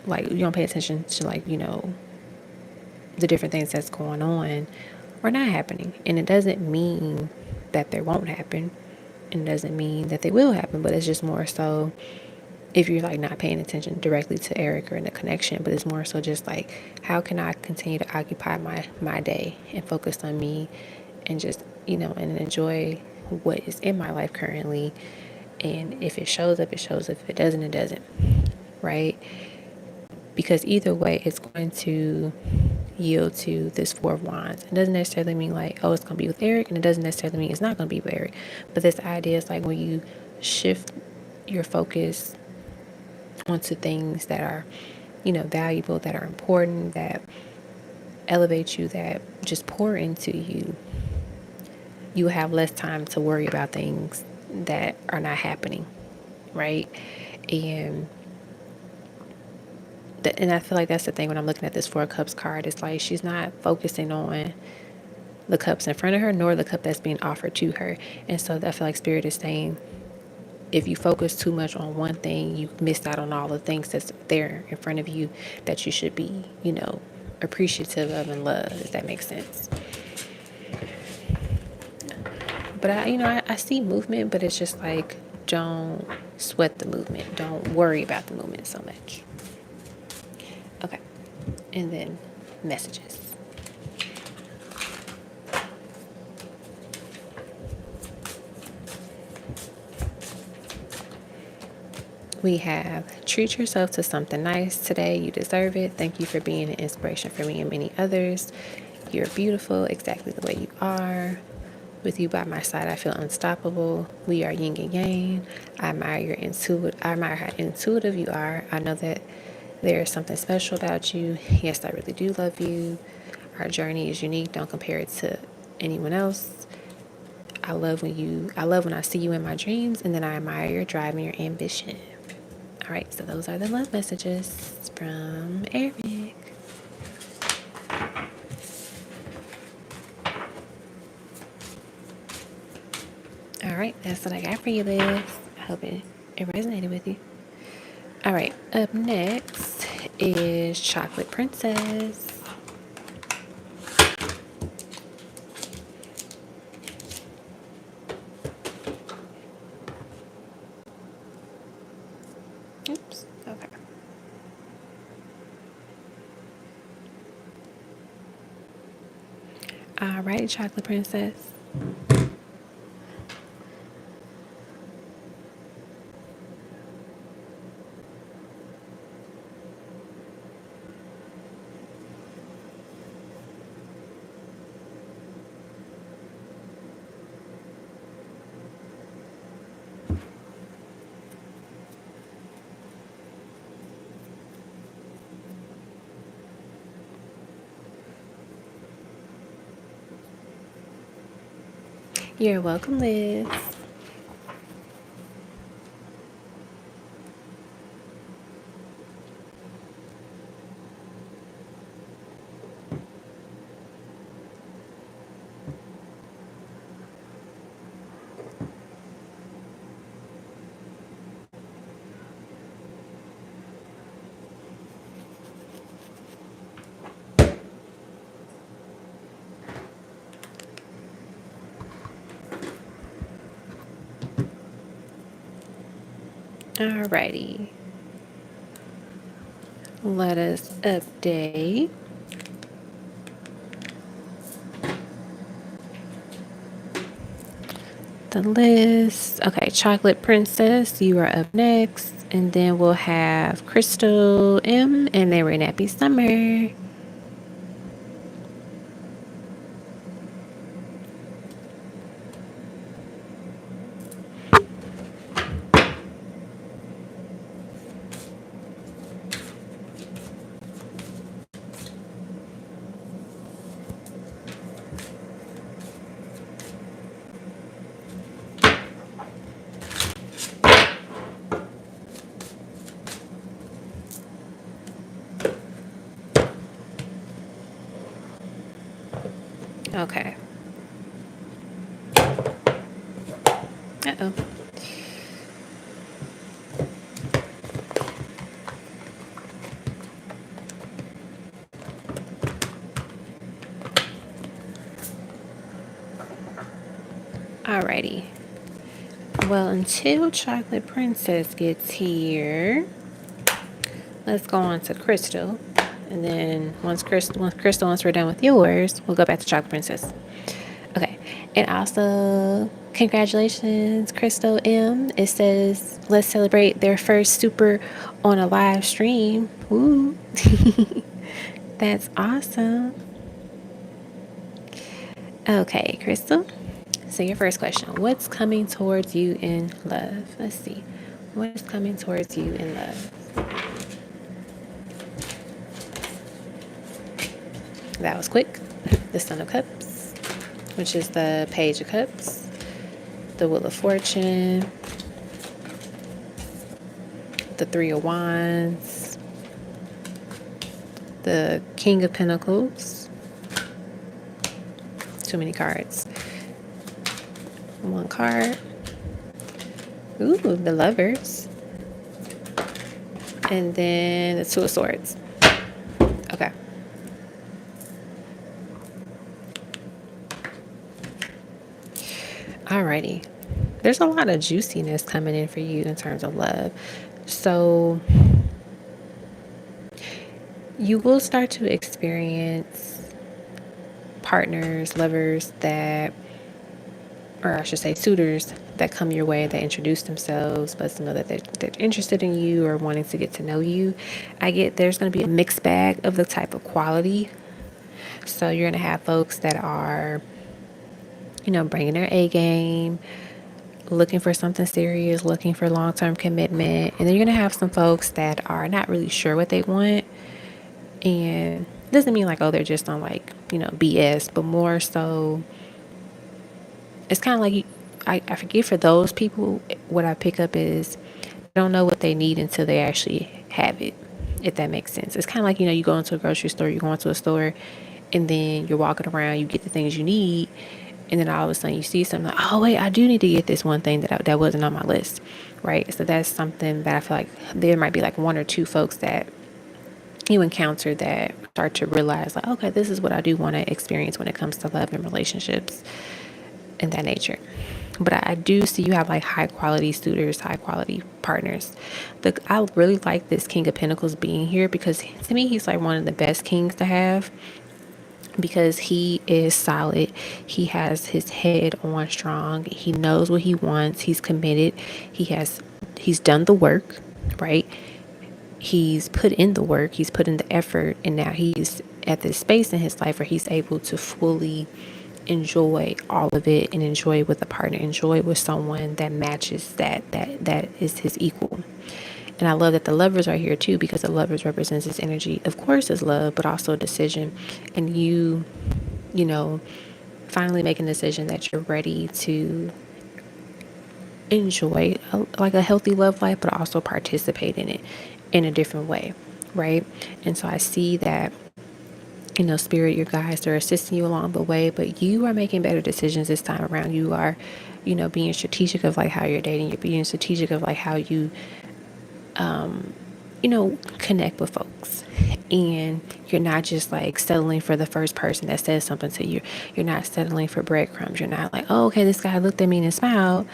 like you don't pay attention to the different things that's going on or not happening. And it doesn't mean that they won't happen, and it doesn't mean that they will happen, but it's just more so if you're like not paying attention directly to Eric or in the connection, but it's more so just like, how can I continue to occupy my day and focus on me and just, and enjoy what is in my life currently. And if it shows up, it shows up. If it doesn't, it doesn't. Right? Because either way, it's going to yield to this Four of Wands. It doesn't necessarily mean like, oh, it's going to be with Eric, and it doesn't necessarily mean it's not going to be with Eric. But this idea is like when you shift your focus onto things that are, valuable, that are important, that elevate you, that just pour into you, you have less time to worry about things that are not happening, right? And and I feel like that's the thing when I'm looking at this Four of Cups card. It's like she's not focusing on the cups in front of her, nor the cup that's being offered to her. And so I feel like Spirit is saying, if you focus too much on one thing, you miss out on all the things that's there in front of you that you should be, appreciative of and love, if that makes sense. But I see movement, but it's just like, don't sweat the movement. Don't worry about the movement so much. Okay. And then messages. We have, treat yourself to something nice today. You deserve it. Thank you for being an inspiration for me and many others. You're beautiful exactly the way you are. With you by my side, I feel unstoppable. We are yin and yang. I admire how intuitive you are. I know that there is something special about you. Yes, I really do love you. Our journey is unique. Don't compare it to anyone else. I love when I see you in my dreams, and then I admire your drive and your ambition. All right, so those are the love messages from Eric. All right, that's what I got for you, Liz. I hope it resonated with you. All right, up next is Chocolate Princess. Oops, okay. All right, Chocolate Princess. You're welcome, Liz. Alrighty. Let us update. The list. Okay, Chocolate Princess, you are up next. And then we'll have Crystal M and they were in Happy Summer. Okay. Uh-oh. Alrighty. Well, until Chocolate Princess gets here, let's go on to Crystal. And then once we're done with yours, we'll go back to Chocolate Princess. Okay. And also, congratulations, Crystal M. It says, let's celebrate their first super on a live stream. Woo. That's awesome. Okay, Crystal. So your first question, what's coming towards you in love? Let's see. What is coming towards you in love? That was quick. The Son of Cups, which is the Page of Cups, the Wheel of Fortune, the Three of Wands, the King of Pentacles. Too many cards. One card. Ooh, the Lovers. And then the Two of Swords. Okay. Alrighty. There's a lot of juiciness coming in for you in terms of love. So you will start to experience partners, lovers that, or I should say suitors that come your way that introduce themselves, let them know that they're interested in you or wanting to get to know you. I get there's going to be a mixed bag of the type of quality. So you're going to have folks that are, bringing their A game, looking for something serious, looking for long-term commitment. And then you're going to have some folks that are not really sure what they want. And it doesn't mean like, oh, they're just on like, BS, but more so it's kind of like I forget for those people, what I pick up is they don't know what they need until they actually have it, if that makes sense. It's kind of like, you go into a grocery store, you go into a store, and then you're walking around, you get the things you need, and then all of a sudden you see something like, oh, wait, I do need to get this one thing that wasn't on my list, right? So that's something that I feel like there might be like one or two folks that you encounter that start to realize like, okay, this is what I do want to experience when it comes to love and relationships and that nature. But I do see you have like high quality suitors, high quality partners. I really like this King of Pentacles being here because to me, he's like one of the best kings to have because he is solid. He has his head on strong. He knows what he wants. He's committed. He's done the work, right? He's put in the work. He's put in the effort. And now he's at this space in his life where he's able to fully enjoy all of it and enjoy with a partner, enjoy with someone that matches that is his equal. And I love that the Lovers are here too, because the Lovers represents this energy, of course, is love, but also decision. And you know, finally making a decision that you're ready to enjoy like a healthy love life, but also participate in it in a different way, right? And so I see that, spirit, your guides are assisting you along the way, but you are making better decisions this time around. You are, being strategic of like how you're dating. You're being strategic of like how you, connect with folks. And you're not just like settling for the first person that says something to you. You're not settling for breadcrumbs. You're not like, oh, okay, this guy looked at me and smiled,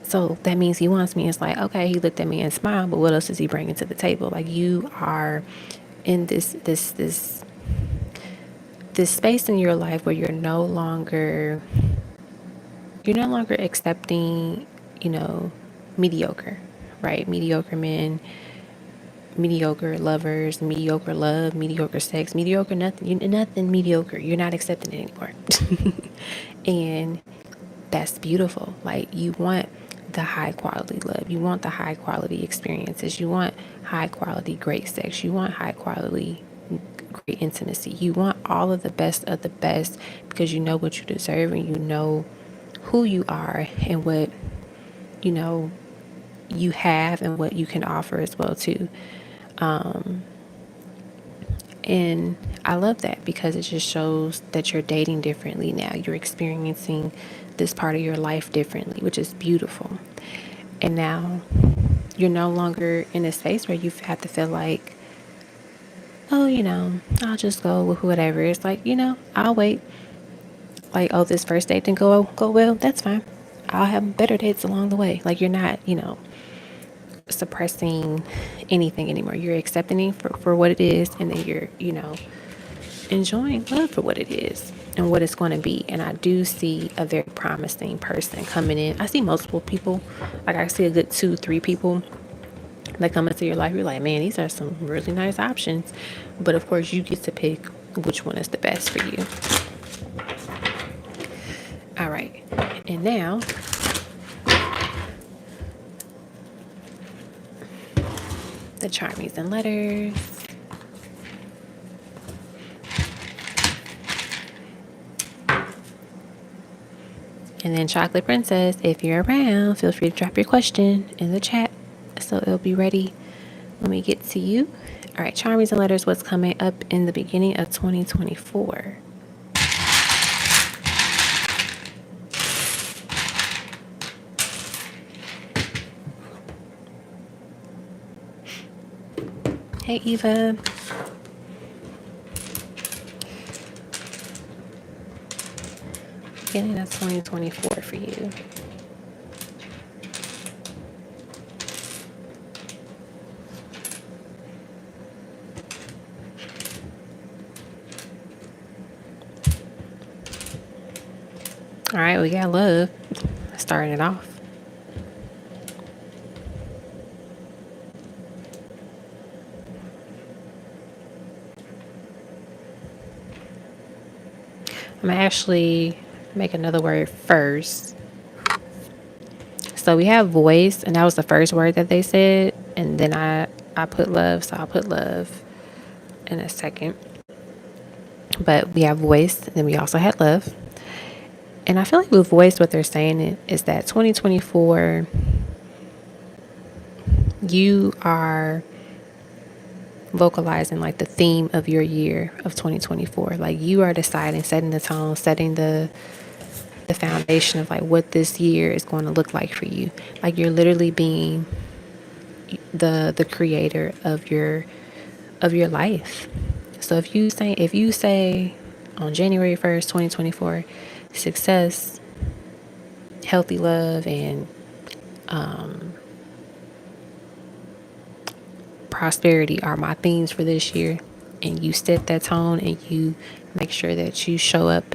so that means he wants me. It's like, okay, he looked at me and smiled, but what else is he bringing to the table? Like, you are in this space in your life where you're no longer accepting, mediocre, right? Mediocre men, mediocre lovers, mediocre love, mediocre sex, mediocre nothing. Nothing mediocre. You're not accepting it anymore. And that's beautiful. Like, you want the high quality love. You want the high quality experiences. You want high quality great sex. You want high quality great intimacy. You want all of the best because you know what you deserve and you know who you are and what you have and what you can offer as well too. And I love that because it just shows that you're dating differently now. You're experiencing this part of your life differently, which is beautiful. And now you're no longer in a space where you have to feel like, oh, I'll just go with whatever. It's like, I'll wait. Like, oh, this first date didn't go well. That's fine. I'll have better dates along the way. Like, you're not, suppressing anything anymore. You're accepting it for what it is, and then you're, enjoying love for what it is and what it's going to be. And I do see a very promising person coming in. I see multiple people. Like, I see a good 2-3 people that come into your life. You're like, man, these are some really nice options. But of course, you get to pick which one is the best for you. All right. And now, the Charmies and Letters. And then Chocolate Princess, if you're around, feel free to drop your question in the chat so it'll be ready when we get to you. All right, Charmies and Letters, what's coming up in the beginning of 2024? Hey, Eva. Beginning of 2024 for you. All right, we got love starting it off. I'm going to actually make another word first. So we have voice, and that was the first word that they said. And then I put love, so I'll put love in a second. But we have voice, and then we also had love. And I feel like with voice, what they're saying is that 2024, you are vocalizing like the theme of your year of 2024. Like, you are deciding, setting the tone, setting the foundation of like what this year is going to look like for you. Like, you're literally being the creator of your life. So if you say on January 1st, 2024, success, healthy love, and prosperity are my themes for this year, and you set that tone and you make sure that you show up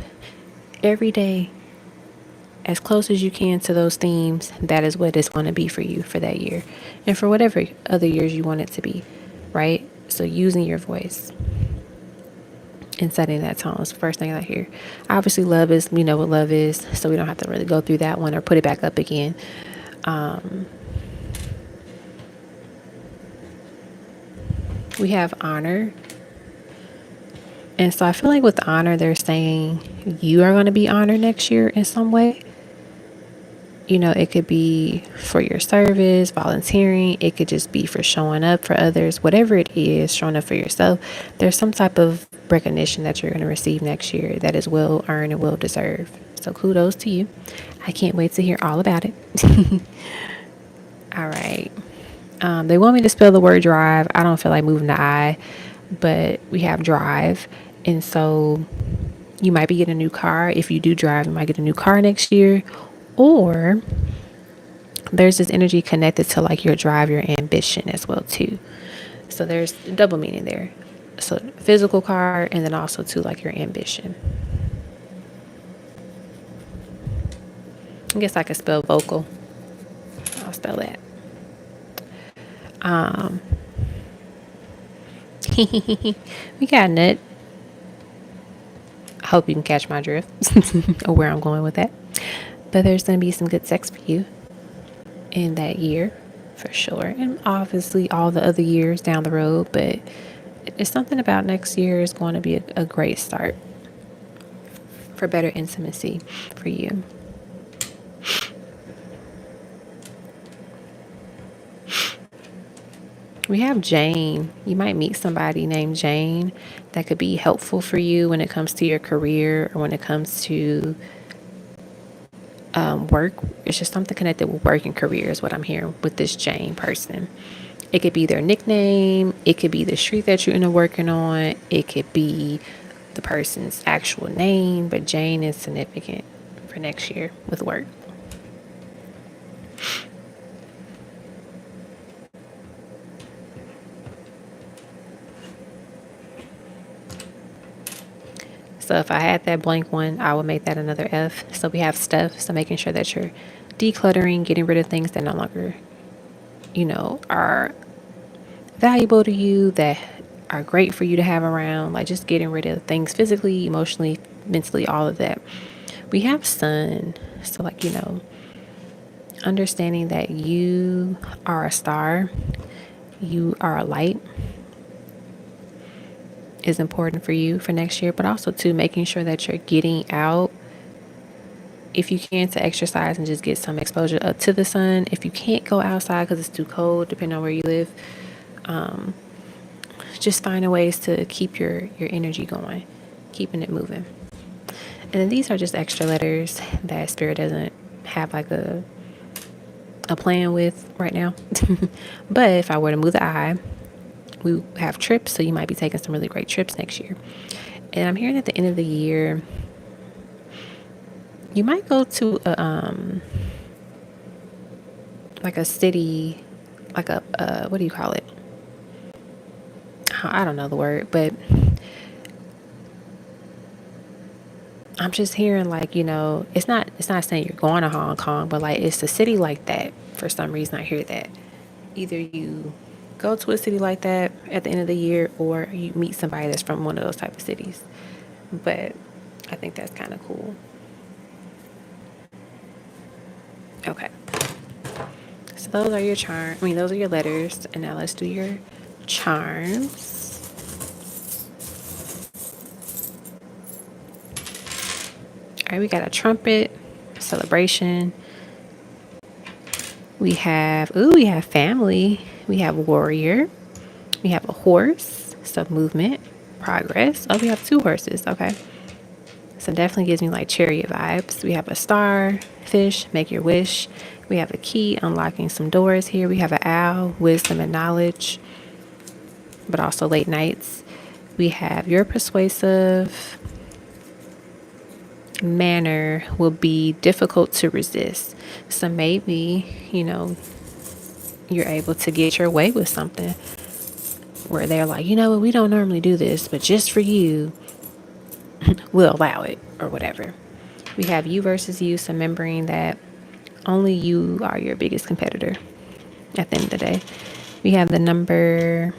every day as close as you can to those themes, that is what it's going to be for you for that year and for whatever other years you want it to be, right? So using your voice and setting that tone is the first thing I hear. Obviously, love is, we know what love is, so we don't have to really go through that one or put it back up again. We have honor. And so I feel like with honor, they're saying you are going to be honored next year in some way. You know, it could be for your service, volunteering. It could just be for showing up for others, whatever it is, showing up for yourself. There's some type of recognition that you're going to receive next year that is well earned and well deserved. So kudos to you. I can't wait to hear all about it. All right. They want me to spell the word drive. I don't feel like moving the I, but we have drive. And so you might be getting a new car. If you do drive, you might get a new car next year. Or there's this energy connected to like your drive, your ambition as well too. So there's double meaning there. So physical car, and then also to like your ambition. I guess I could spell vocal. I'll spell that. We got nut. I hope you can catch my drift or where I'm going with that. But there's going to be some good sex for you in that year for sure. And obviously all the other years down the road, but it's something about next year is going to be a great start for better intimacy for you. We have Jane. You might meet somebody named Jane that could be helpful for you when it comes to your career or when it comes to work. It's just something connected with work and career is what I'm hearing with this Jane person. It could be their nickname. It could be the street that you're working on. It could be the person's actual name, but Jane is significant for next year with work. So if I had that blank one, I would make that another F. So we have stuff. So making sure that you're decluttering, getting rid of things that no longer, are valuable to you, that are great for you to have around. Like just getting rid of things physically, emotionally, mentally, all of that. We have sun. So like, understanding that you are a star, you are a light, is important for you for next year, but also to making sure that you're getting out if you can to exercise and just get some exposure up to the sun. If you can't go outside because it's too cold, depending on where you live, just finding ways to keep your energy going, keeping it moving. And then these are just extra letters that Spirit doesn't have like a plan with right now. But if I were to move the I, we have trips, so you might be taking some really great trips next year. And I'm hearing at the end of the year, you might go to like a city, like a what do you call it? I don't know the word, but I'm just hearing like, it's not saying you're going to Hong Kong, but like it's a city like that. For some reason, I hear that. Either you go to a city like that at the end of the year, or you meet somebody that's from one of those type of cities. But I think that's kind of cool. Okay. So those are your those are your letters. And now let's do your charms. All right, we got a trumpet, celebration. We have family. We have warrior. We have a horse, so movement, progress. Oh, we have 2 horses. Okay. So definitely gives me like chariot vibes. We have a star, fish, make your wish. We have a key, unlocking some doors here. We have an owl, wisdom and knowledge, but also late nights. We have your persuasive manner will be difficult to resist. So maybe, you're able to get your way with something where they're like, we don't normally do this, but just for you, we'll allow it or whatever. We have you versus you, so remembering that only you are your biggest competitor at the end of the day. We have the number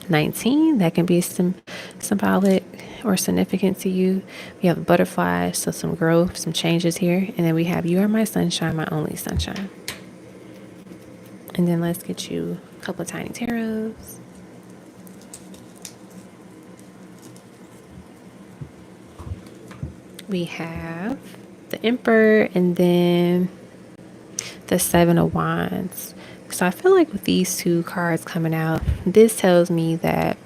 19. That can be symbolic or significant to you. We have a butterfly, so some growth, some changes here. And then we have you are my sunshine, my only sunshine. And then let's get you a couple of tiny tarots. we have the Emperor and then the Seven of Wands. So I feel like with these two cards coming out, this tells me that,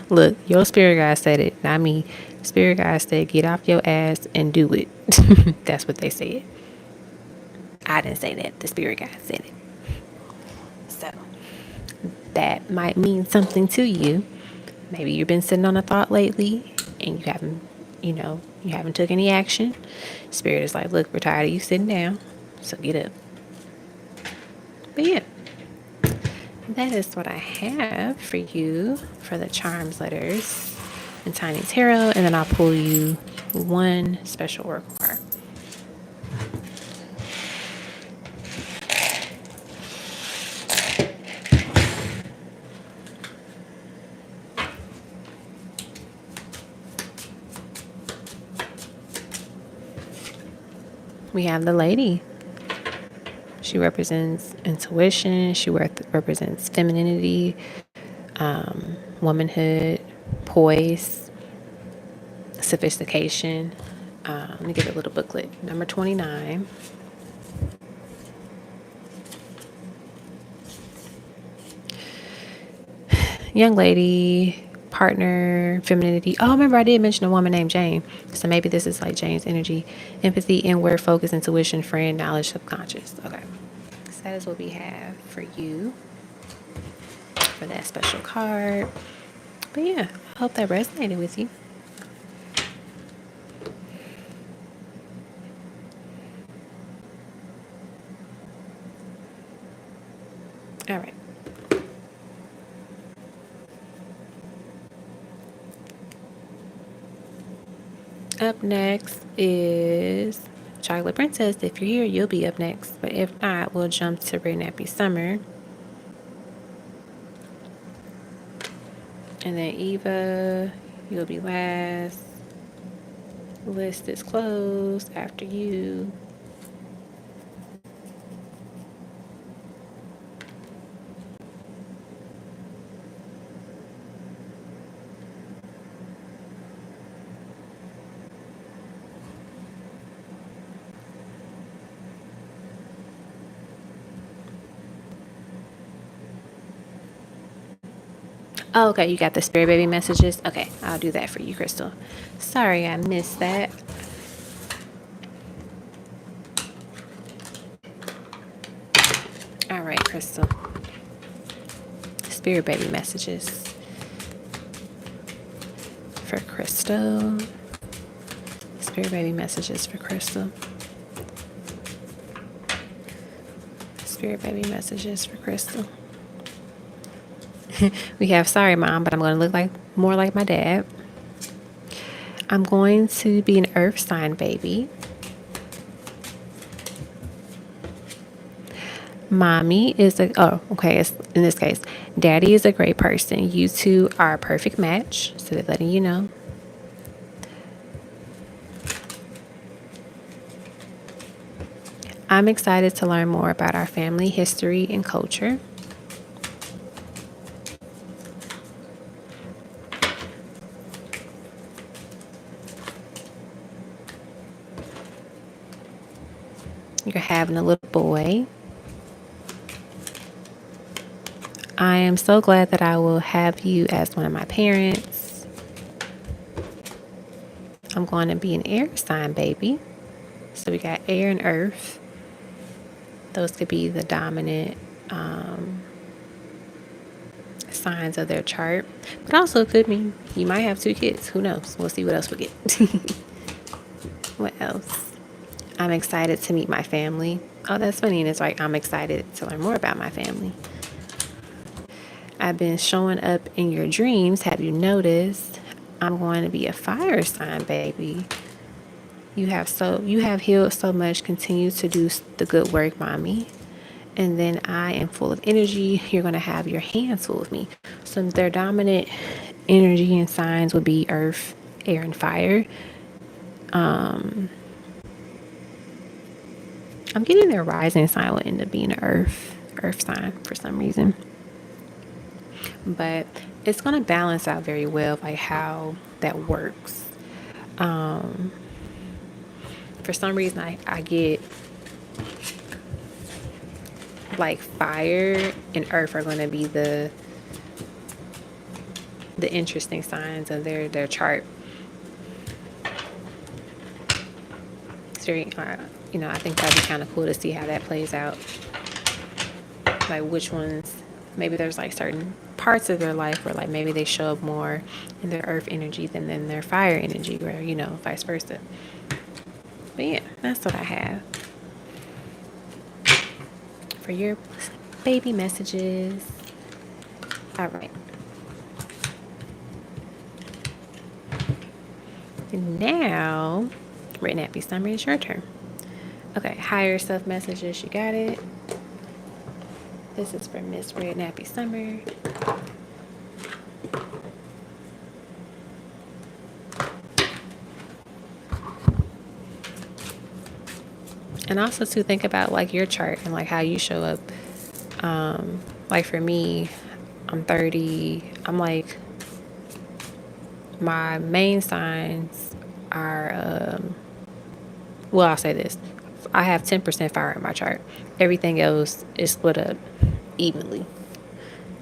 look, your spirit guide said it, not me. Spirit guide said, get off your ass and do it. That's what they said. I didn't say that. The spirit guide said it. So that might mean something to you. Maybe you've been sitting on a thought lately and you haven't took any action. Spirit is like, look, we're tired of you sitting down, so get up. But yeah, that is what I have for you for the Charms Letters and Tiny Tarot, and then I'll pull you one special oracle card. We have the Lady. She represents intuition. She represents femininity, womanhood, poise, sophistication. Let me give it a little booklet. Number 29. Young lady, partner, femininity. Oh, remember I did mention a woman named Jane. So maybe this is like Jane's energy. Empathy, inward focus, intuition, friend, knowledge, subconscious. Okay. So that is what we have for you for that special card. But yeah, I hope that resonated with you. All right. Up next is Chocolate Princess. If you're here, you'll be up next. But if not, we'll jump to Red Nappy Summer. And then Eva, you'll be last. List is closed after you. Oh, okay, you got the spirit baby messages. Okay, I'll do that for you, Crystal. Sorry, I missed that. All right, Crystal. Spirit baby messages for Crystal. Spirit baby messages for Crystal. Spirit baby messages for Crystal. We have, sorry, Mom, but I'm going to look more like my dad. I'm going to be an earth sign baby. Mommy is in this case, Daddy is a great person. You two are a perfect match. So they're letting you know. I'm excited to learn more about our family history and culture. You're having a little boy. I am so glad that I will have you as one of my parents. I'm going to be an air sign baby. So we got air and earth. Those could be the dominant signs of their chart. But also it could mean you might have two kids. Who knows? We'll see what else we get. What else? I'm excited to meet my family. Oh, that's funny. And it's like, I'm excited to learn more about my family. I've been showing up in your dreams. Have you noticed? I'm going to be a fire sign, baby. You have healed so much. Continue to do the good work, Mommy. And then I am full of energy. You're going to have your hands full of me. So their dominant energy and signs would be earth, air, and fire. I'm getting their rising sign will end up being an earth sign for some reason. But it's going to balance out very well, like how that works. For some reason, I get like fire and earth are going to be the interesting signs of their chart. It's very, I think that'd be kind of cool to see how that plays out. Like which ones, maybe there's like certain parts of their life where like maybe they show up more in their earth energy than in their fire energy, or vice versa. But yeah, that's what I have for your baby messages. All right. And now, Red Nappy Summer, it's your turn. Okay, higher self messages, you got it. This is for Miss Red Nappy Summer. And also to think about like your chart and like how you show up. Like for me, I'm 30. I'm like, my main signs are, well, I'll say this. I have 10% fire in my chart. Everything else is split up evenly,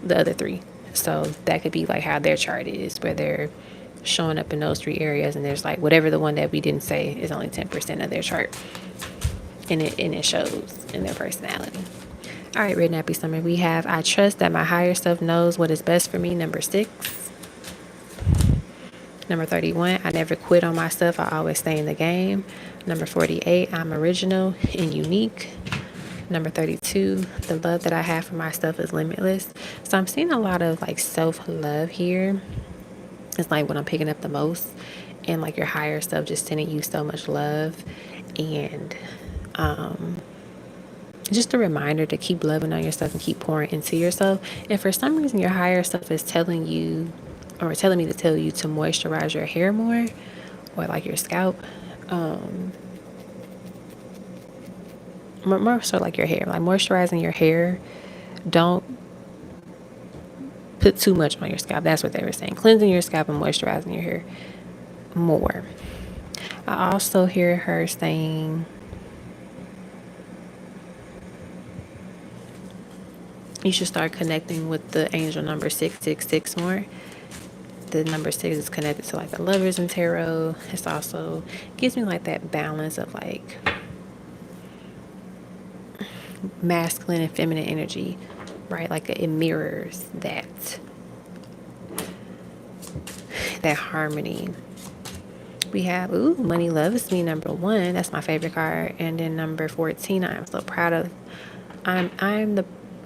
the other 3. So that could be like how their chart is, where they're showing up in those 3 areas. And there's like whatever the one that we didn't say is only 10% of their chart. And it shows in their personality. All right, Red Nappy Summer, we have I trust that my higher self knows what is best for me, number 6. Number 31, I never quit on myself. I always stay in the game. Number 48, I'm original and unique. Number 32, the love that I have for myself is limitless. So I'm seeing a lot of like self-love here. It's like what I'm picking up the most. And like your higher self just sending you so much love. And just a reminder to keep loving on yourself and keep pouring into yourself. And for some reason, your higher self is telling you, or telling me to tell you, to moisturize your hair more, or like your scalp. More so like your hair, like moisturizing your hair. Don't put too much on your scalp. That's what they were saying. Cleansing your scalp and moisturizing your hair more. I also hear her saying you should start connecting with the angel number 666 more. The number 6 is connected to like the Lovers in tarot. It's also gives me like that balance of like masculine and feminine energy, right? Like it mirrors that harmony. We have Money Loves Me, number 1. That's my favorite card. And then number 14, I am so proud of. I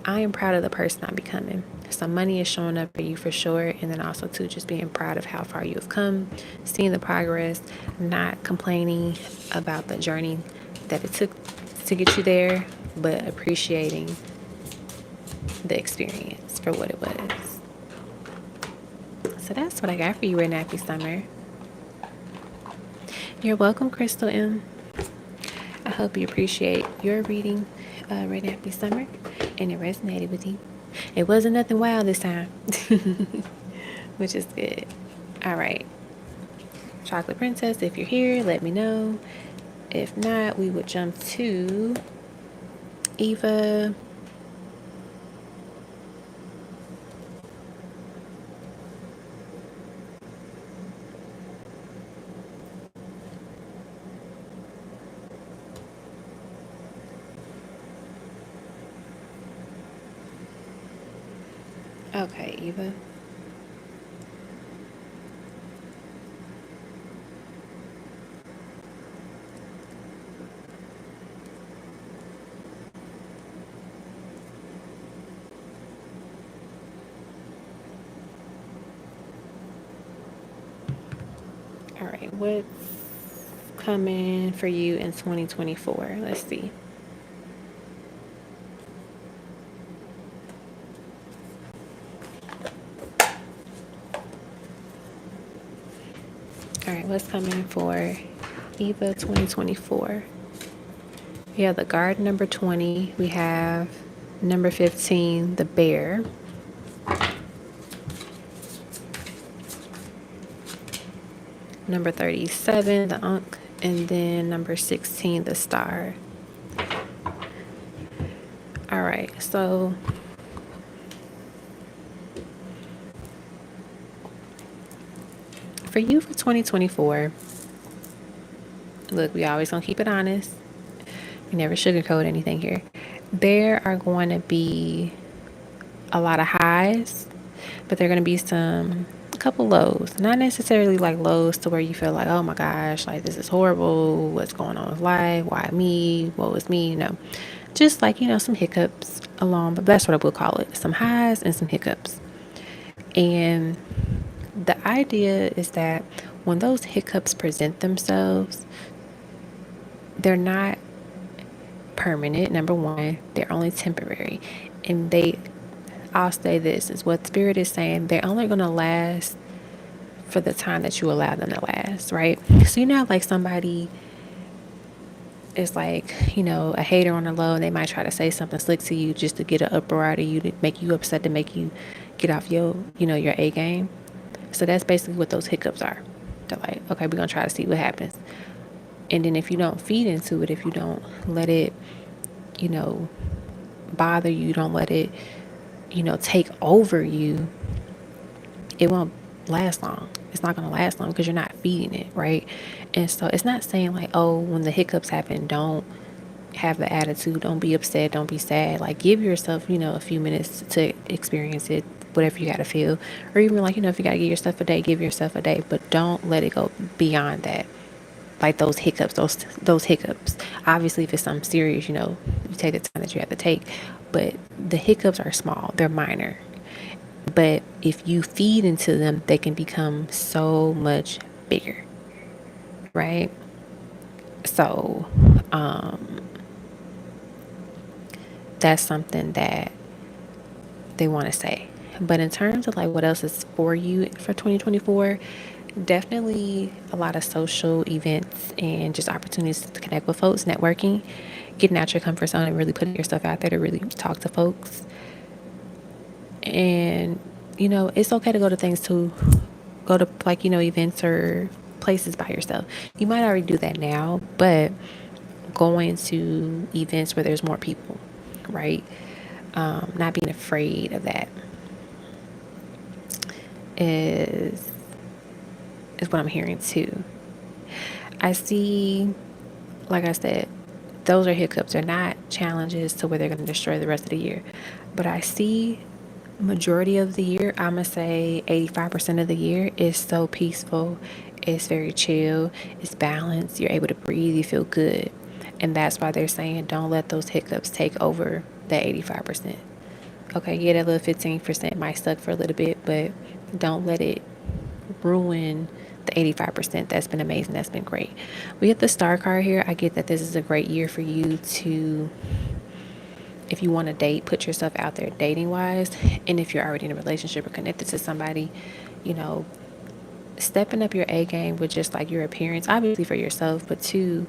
am proud of the person I'm becoming. So money is showing up for you for sure. And then also too, just being proud of how far you have come, seeing the progress, not complaining about the journey that it took to get you there, but appreciating the experience for what it was. So that's what I got for you, Red Nappy Summer. You're welcome, Crystal M. I hope you appreciate your reading, Red Nappy Summer, and it resonated with you. It wasn't nothing wild this time, which is good. All right. Chocolate Princess, if you're here, let me know. If not, we would jump to Eva. Okay, Eva. All right, what's coming for you in 2024? Let's see. All right, what's coming for Eva 2024? We have the guard number 20. We have number 15, the bear. number 37, the Ankh, and then number 16, the Star. All right, so for you for 2024, look, we always gonna keep it honest. We never sugarcoat anything here. There are going to be a lot of highs, but there are going to be a couple lows. Not necessarily like lows to where you feel like, oh my gosh, like this is horrible. What's going on with life? Why me? What was me? No, just like, some hiccups along, but that's what I will call it. Some highs and some hiccups. And the idea is that when those hiccups present themselves, they're not permanent. Number one, they're only temporary. And I'll say this is what Spirit is saying. They're only going to last for the time that you allow them to last, right? So, like somebody is like, a hater on the low, and they might try to say something slick to you just to get an uproar out of you, to make you upset, to make you get off your A game. So that's basically what those hiccups are. They're like, okay, we're going to try to see what happens. And then if you don't feed into it, if you don't let it, bother you, don't let it, take over you, it won't last long. It's not going to last long because you're not feeding it, right? And so it's not saying like, oh, when the hiccups happen, don't have the attitude, don't be upset, don't be sad. Like, give yourself, a few minutes to experience it, whatever you got to feel. Or even like, if you got to give yourself a day, give yourself a day, but don't let it go beyond that. Like those hiccups, those hiccups. Obviously, if it's something serious, you take the time that you have to take. But the hiccups are small, they're minor. But if you feed into them, they can become so much bigger, right? So, that's something that they want to say. But in terms of like what else is for you for 2024, definitely a lot of social events and just opportunities to connect with folks, networking, getting out your comfort zone and really putting yourself out there to really talk to folks. And, it's okay to go to like, events or places by yourself. You might already do that now, but going to events where there's more people, right? Not being afraid of that is what I'm hearing too. I see, like I said, those are hiccups. They're not challenges to where they're going to destroy the rest of the year. But I see majority of the year, I'm going to say 85% of the year is so peaceful. It's very chill. It's balanced. You're able to breathe. You feel good. And that's why they're saying don't let those hiccups take over that 85%. Okay, yeah, that little 15% might suck for a little bit, but don't let it ruin the 85%. That's been amazing. That's been great. We get the Star card here. I get that this is a great year for you to, if you want to date, put yourself out there dating wise. And if you're already in a relationship or connected to somebody, stepping up your A game with just like your appearance, obviously for yourself, but two,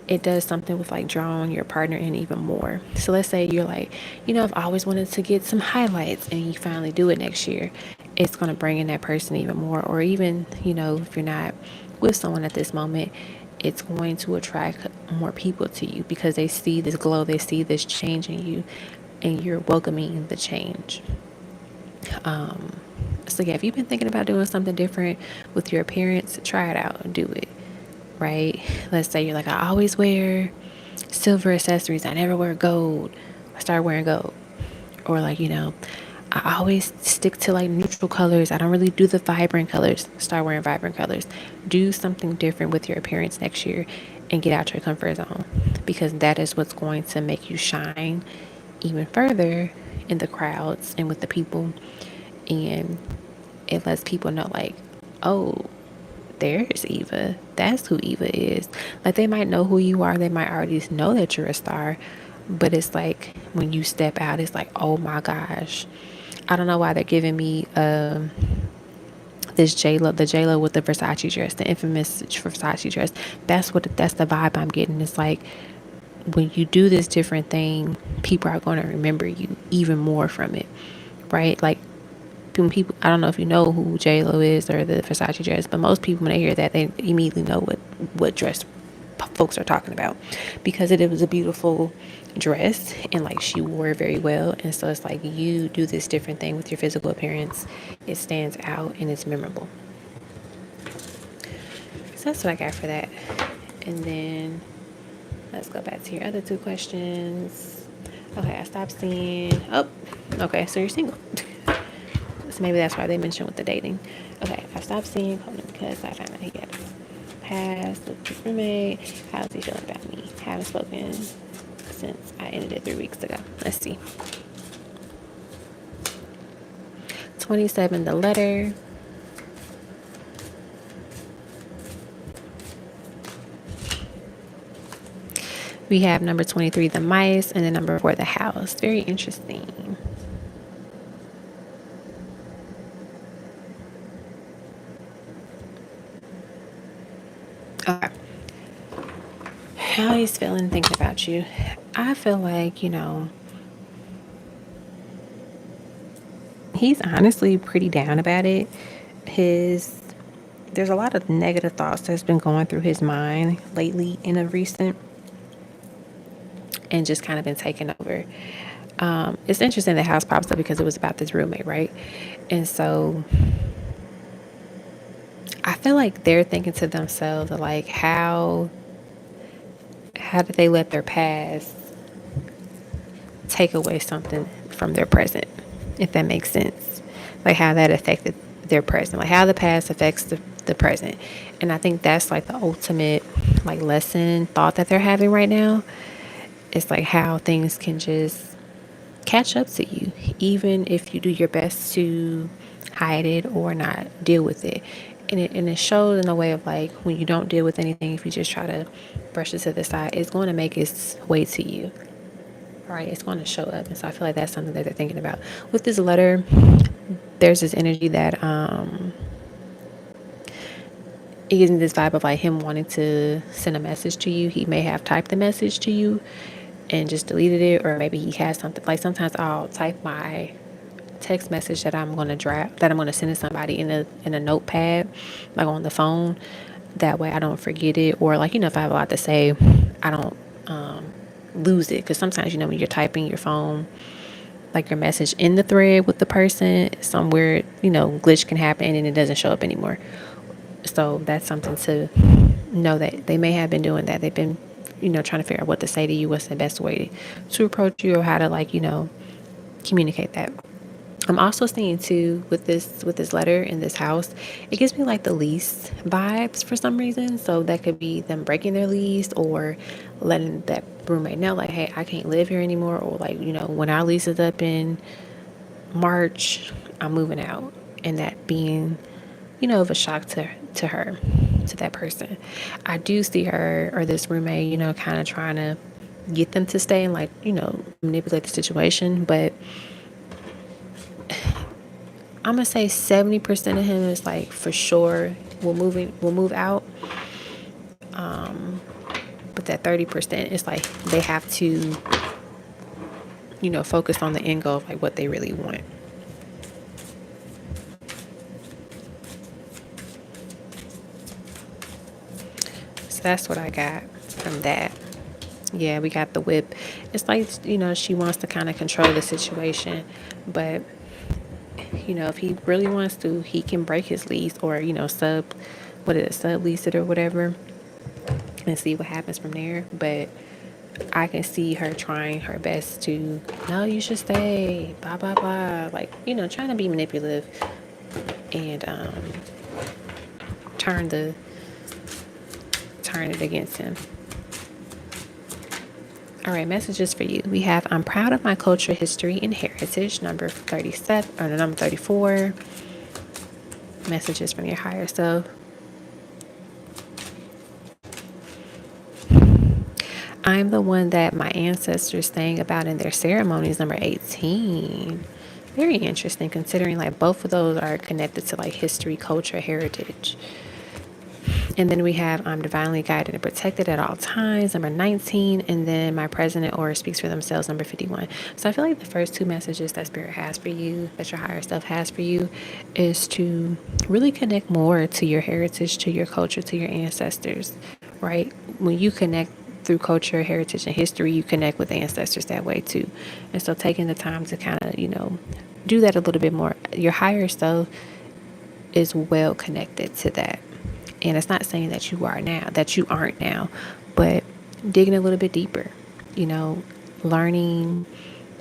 it does something with like drawing your partner in even more. So let's say you're like, I've always wanted to get some highlights, and you finally do it next year. It's going to bring in that person even more. Or even, if you're not with someone at this moment, it's going to attract more people to you because they see this glow, they see this change in you, and you're welcoming the change. So yeah, if you've been thinking about doing something different with your appearance, try it out and do it. Right? Let's say you're like, I always wear silver accessories. I never wear gold. I started wearing gold. Or like, I always stick to like neutral colors. I don't really do the vibrant colors. Start wearing vibrant colors. Do something different with your appearance next year and get out your comfort zone, because that is what's going to make you shine even further in the crowds and with the people. And it lets people know like, oh, there's Eva. That's who Eva is. Like, they might know who you are. They might already know that you're a star. But it's like when you step out, it's like, oh my gosh. I don't know why they're giving me this the J-Lo with the Versace dress, the infamous Versace dress. That's the vibe I'm getting. It's like when you do this different thing, people are going to remember you even more from it, right? Like, people, I don't know if you know who J-Lo is or the Versace dress, but most people, when they hear that, they immediately know what dress folks are talking about, because it was a beautiful dress and like she wore it very well. And so it's like you do this different thing with your physical appearance, it stands out and it's memorable. So that's what I got for that. And then let's go back to your other two questions. Okay, I stopped seeing. Oh, okay, so you're single. So maybe that's why they mentioned with the dating. Okay, I stopped seeing Conan because I found out he had a past with his roommate. How's he feeling about me? Haven't spoken since I ended it 3 weeks ago. Let's see. 27, the letter. We have number 23, the mice, and then number 4, the house. Very interesting. Okay. How he's feeling thinking about you. I feel like, he's honestly pretty down about it. There's a lot of negative thoughts that's been going through his mind lately in a recent, and just kind of been taken over. It's interesting the house pops up because it was about this roommate, right? And so I feel like they're thinking to themselves, like, how did they let their past take away something from their present, if that makes sense? Like how that affected their present, like how the past affects the present. And I think that's like the ultimate like lesson thought that they're having right now. It's like how things can just catch up to you, even if you do your best to hide it or not deal with it. And it shows in a way of like when you don't deal with anything, if you just try to brush it to the side, it's going to make its way to you. Right? It's going to show up. And so I feel like that's something that they're thinking about. With this letter, there's this energy that it gives me this vibe of like him wanting to send a message to you. He may have typed the message to you and just deleted it, or maybe he has something. Like sometimes I'll type my text message that I'm going to draft, that I'm going to send to somebody in a notepad, like on the phone. That way I don't forget it, or like, if I have a lot to say, I don't lose it. Because sometimes, when you're typing your phone, like your message in the thread with the person, some weird, glitch can happen and it doesn't show up anymore. So that's something to know, that they may have been doing that. They've been, trying to figure out what to say to you, what's the best way to approach you, or how to like, communicate that. I'm also seeing too with this letter in this house, it gives me like the lease vibes for some reason. So that could be them breaking their lease, or letting that roommate know like, hey, I can't live here anymore, or like, when our lease is up in March, I'm moving out. And that being, of a shock to her, to that person. I do see her or this roommate, kind of trying to get them to stay and like, manipulate the situation. But I'm gonna say 70% of him is like for sure will move out. But that 30% is like they have to, focus on the end goal of like what they really want. So that's what I got from that. Yeah, we got the whip. It's like, she wants to kind of control the situation, but if he really wants to, he can break his lease, or, sublease it or whatever, and see what happens from there. But I can see her trying her best to, no, you should stay, blah, blah, blah. Like, trying to be manipulative and turn it against him. All right, messages for you. We have, I'm proud of my culture, history, and heritage, number 37, or number 34. Messages from your higher self. I'm the one that my ancestors sang about in their ceremonies, number 18. Very interesting, considering like both of those are connected to like history, culture, heritage. And then we have I'm divinely guided and protected at all times, number 19. And then my present aura speaks for themselves, number 51. So I feel like the first two messages that Spirit has for you, that your higher self has for you, is to really connect more to your heritage, to your culture, to your ancestors, right? When you connect through culture, heritage, and history, you connect with ancestors that way too. And so taking the time to kind of, do that a little bit more. Your higher self is well connected to that. And it's not saying that you are now, that you aren't now, but digging a little bit deeper, learning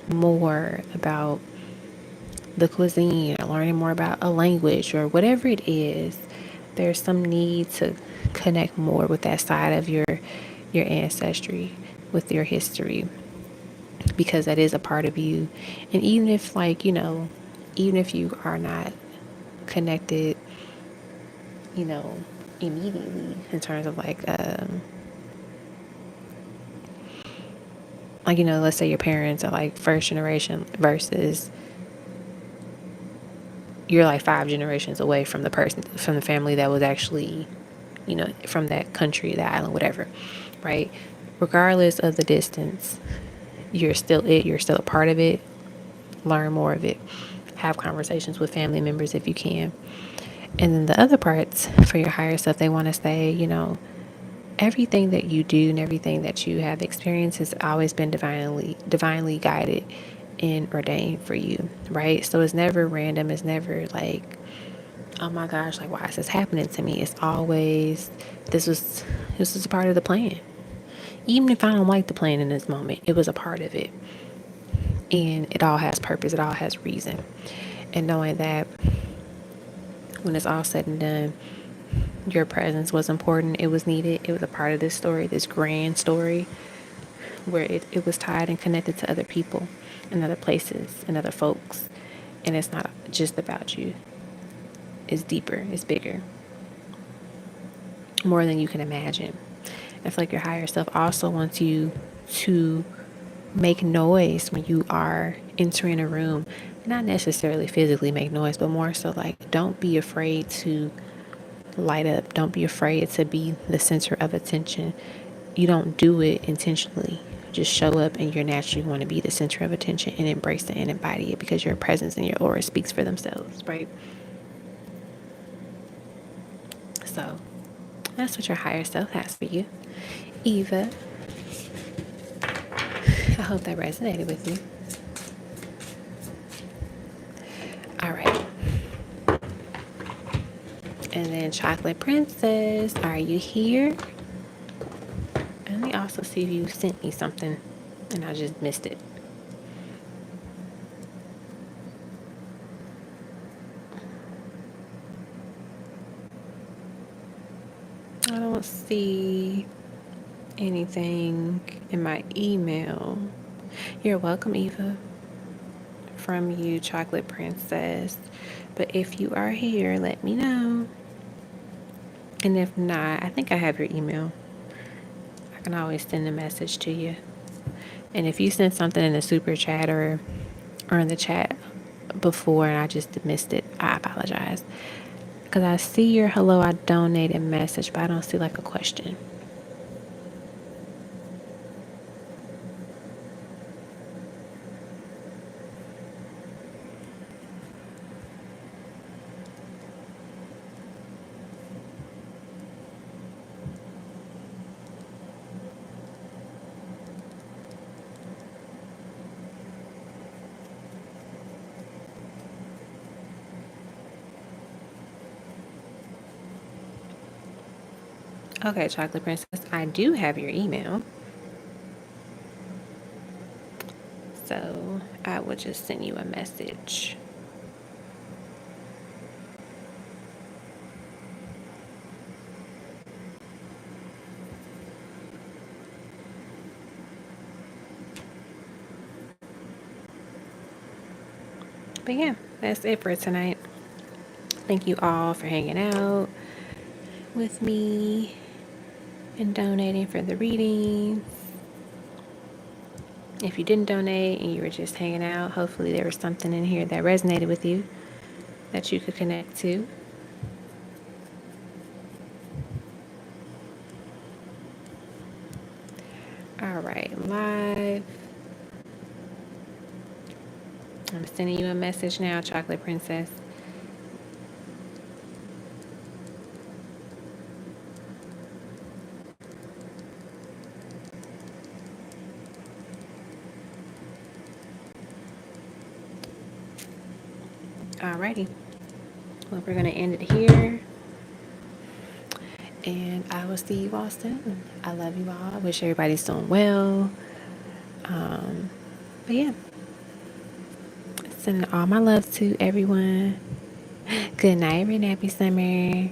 more about the cuisine, or learning more about a language, or whatever it is. There's some need to connect more with that side of your ancestry, with your history, because that is a part of you. And even if, even if you are not connected, you know, immediately, in terms of let's say your parents are like first generation versus you're like 5 generations away from the person, from the family that was actually, from that country, that island, whatever, right? Regardless of the distance, you're still it, you're still a part of it. Learn more of it. Have conversations with family members if you can. And then the other parts for your higher self, they want to say, everything that you do and everything that you have experienced has always been divinely guided and ordained for you, right? So it's never random. It's never like, oh my gosh, like, why is this happening to me? It's always, this was a part of the plan. Even if I don't like the plan in this moment, it was a part of it. And it all has purpose. It all has reason. And knowing that when it's all said and done, your presence was important. It was needed. It was a part of this story, this grand story, where it was tied and connected to other people and other places and other folks. And it's not just about you. It's deeper. It's bigger. More than you can imagine. I feel like your higher self also wants you to make noise when you are entering a room. Not necessarily physically make noise, but more so like, don't be afraid to light up. Don't be afraid to be the center of attention. You don't do it intentionally. Just show up and you're naturally going to be the center of attention and embrace it and embody it, because your presence and your aura speaks for themselves, right? So that's what your higher self has for you. Eva, I hope that resonated with you. All right. And then Chocolate Princess, are you here? And let me also see if you sent me something and I just missed it. I don't see anything in my email. You're welcome, Eva. From you, Chocolate Princess. But if you are here, let me know. And if not, I think I have your email. I can always send a message to you. And if you sent something in the super chat or in the chat before and I just missed it, I apologize. Because I see your hello, I donated message, but I don't see like a question. Okay, Chocolate Princess, I do have your email. So I will just send you a message. But yeah, that's it for tonight. Thank you all for hanging out with me and donating for the reading. If you didn't donate and you were just hanging out, hopefully there was something in here that resonated with you that you could connect to. I'm sending you a message now, Chocolate Princess. Alrighty. Well, we're going to end it here. And I will see you all soon. I love you all. I wish everybody's doing well. But yeah, sending all my love to everyone. Good night, every happy summer.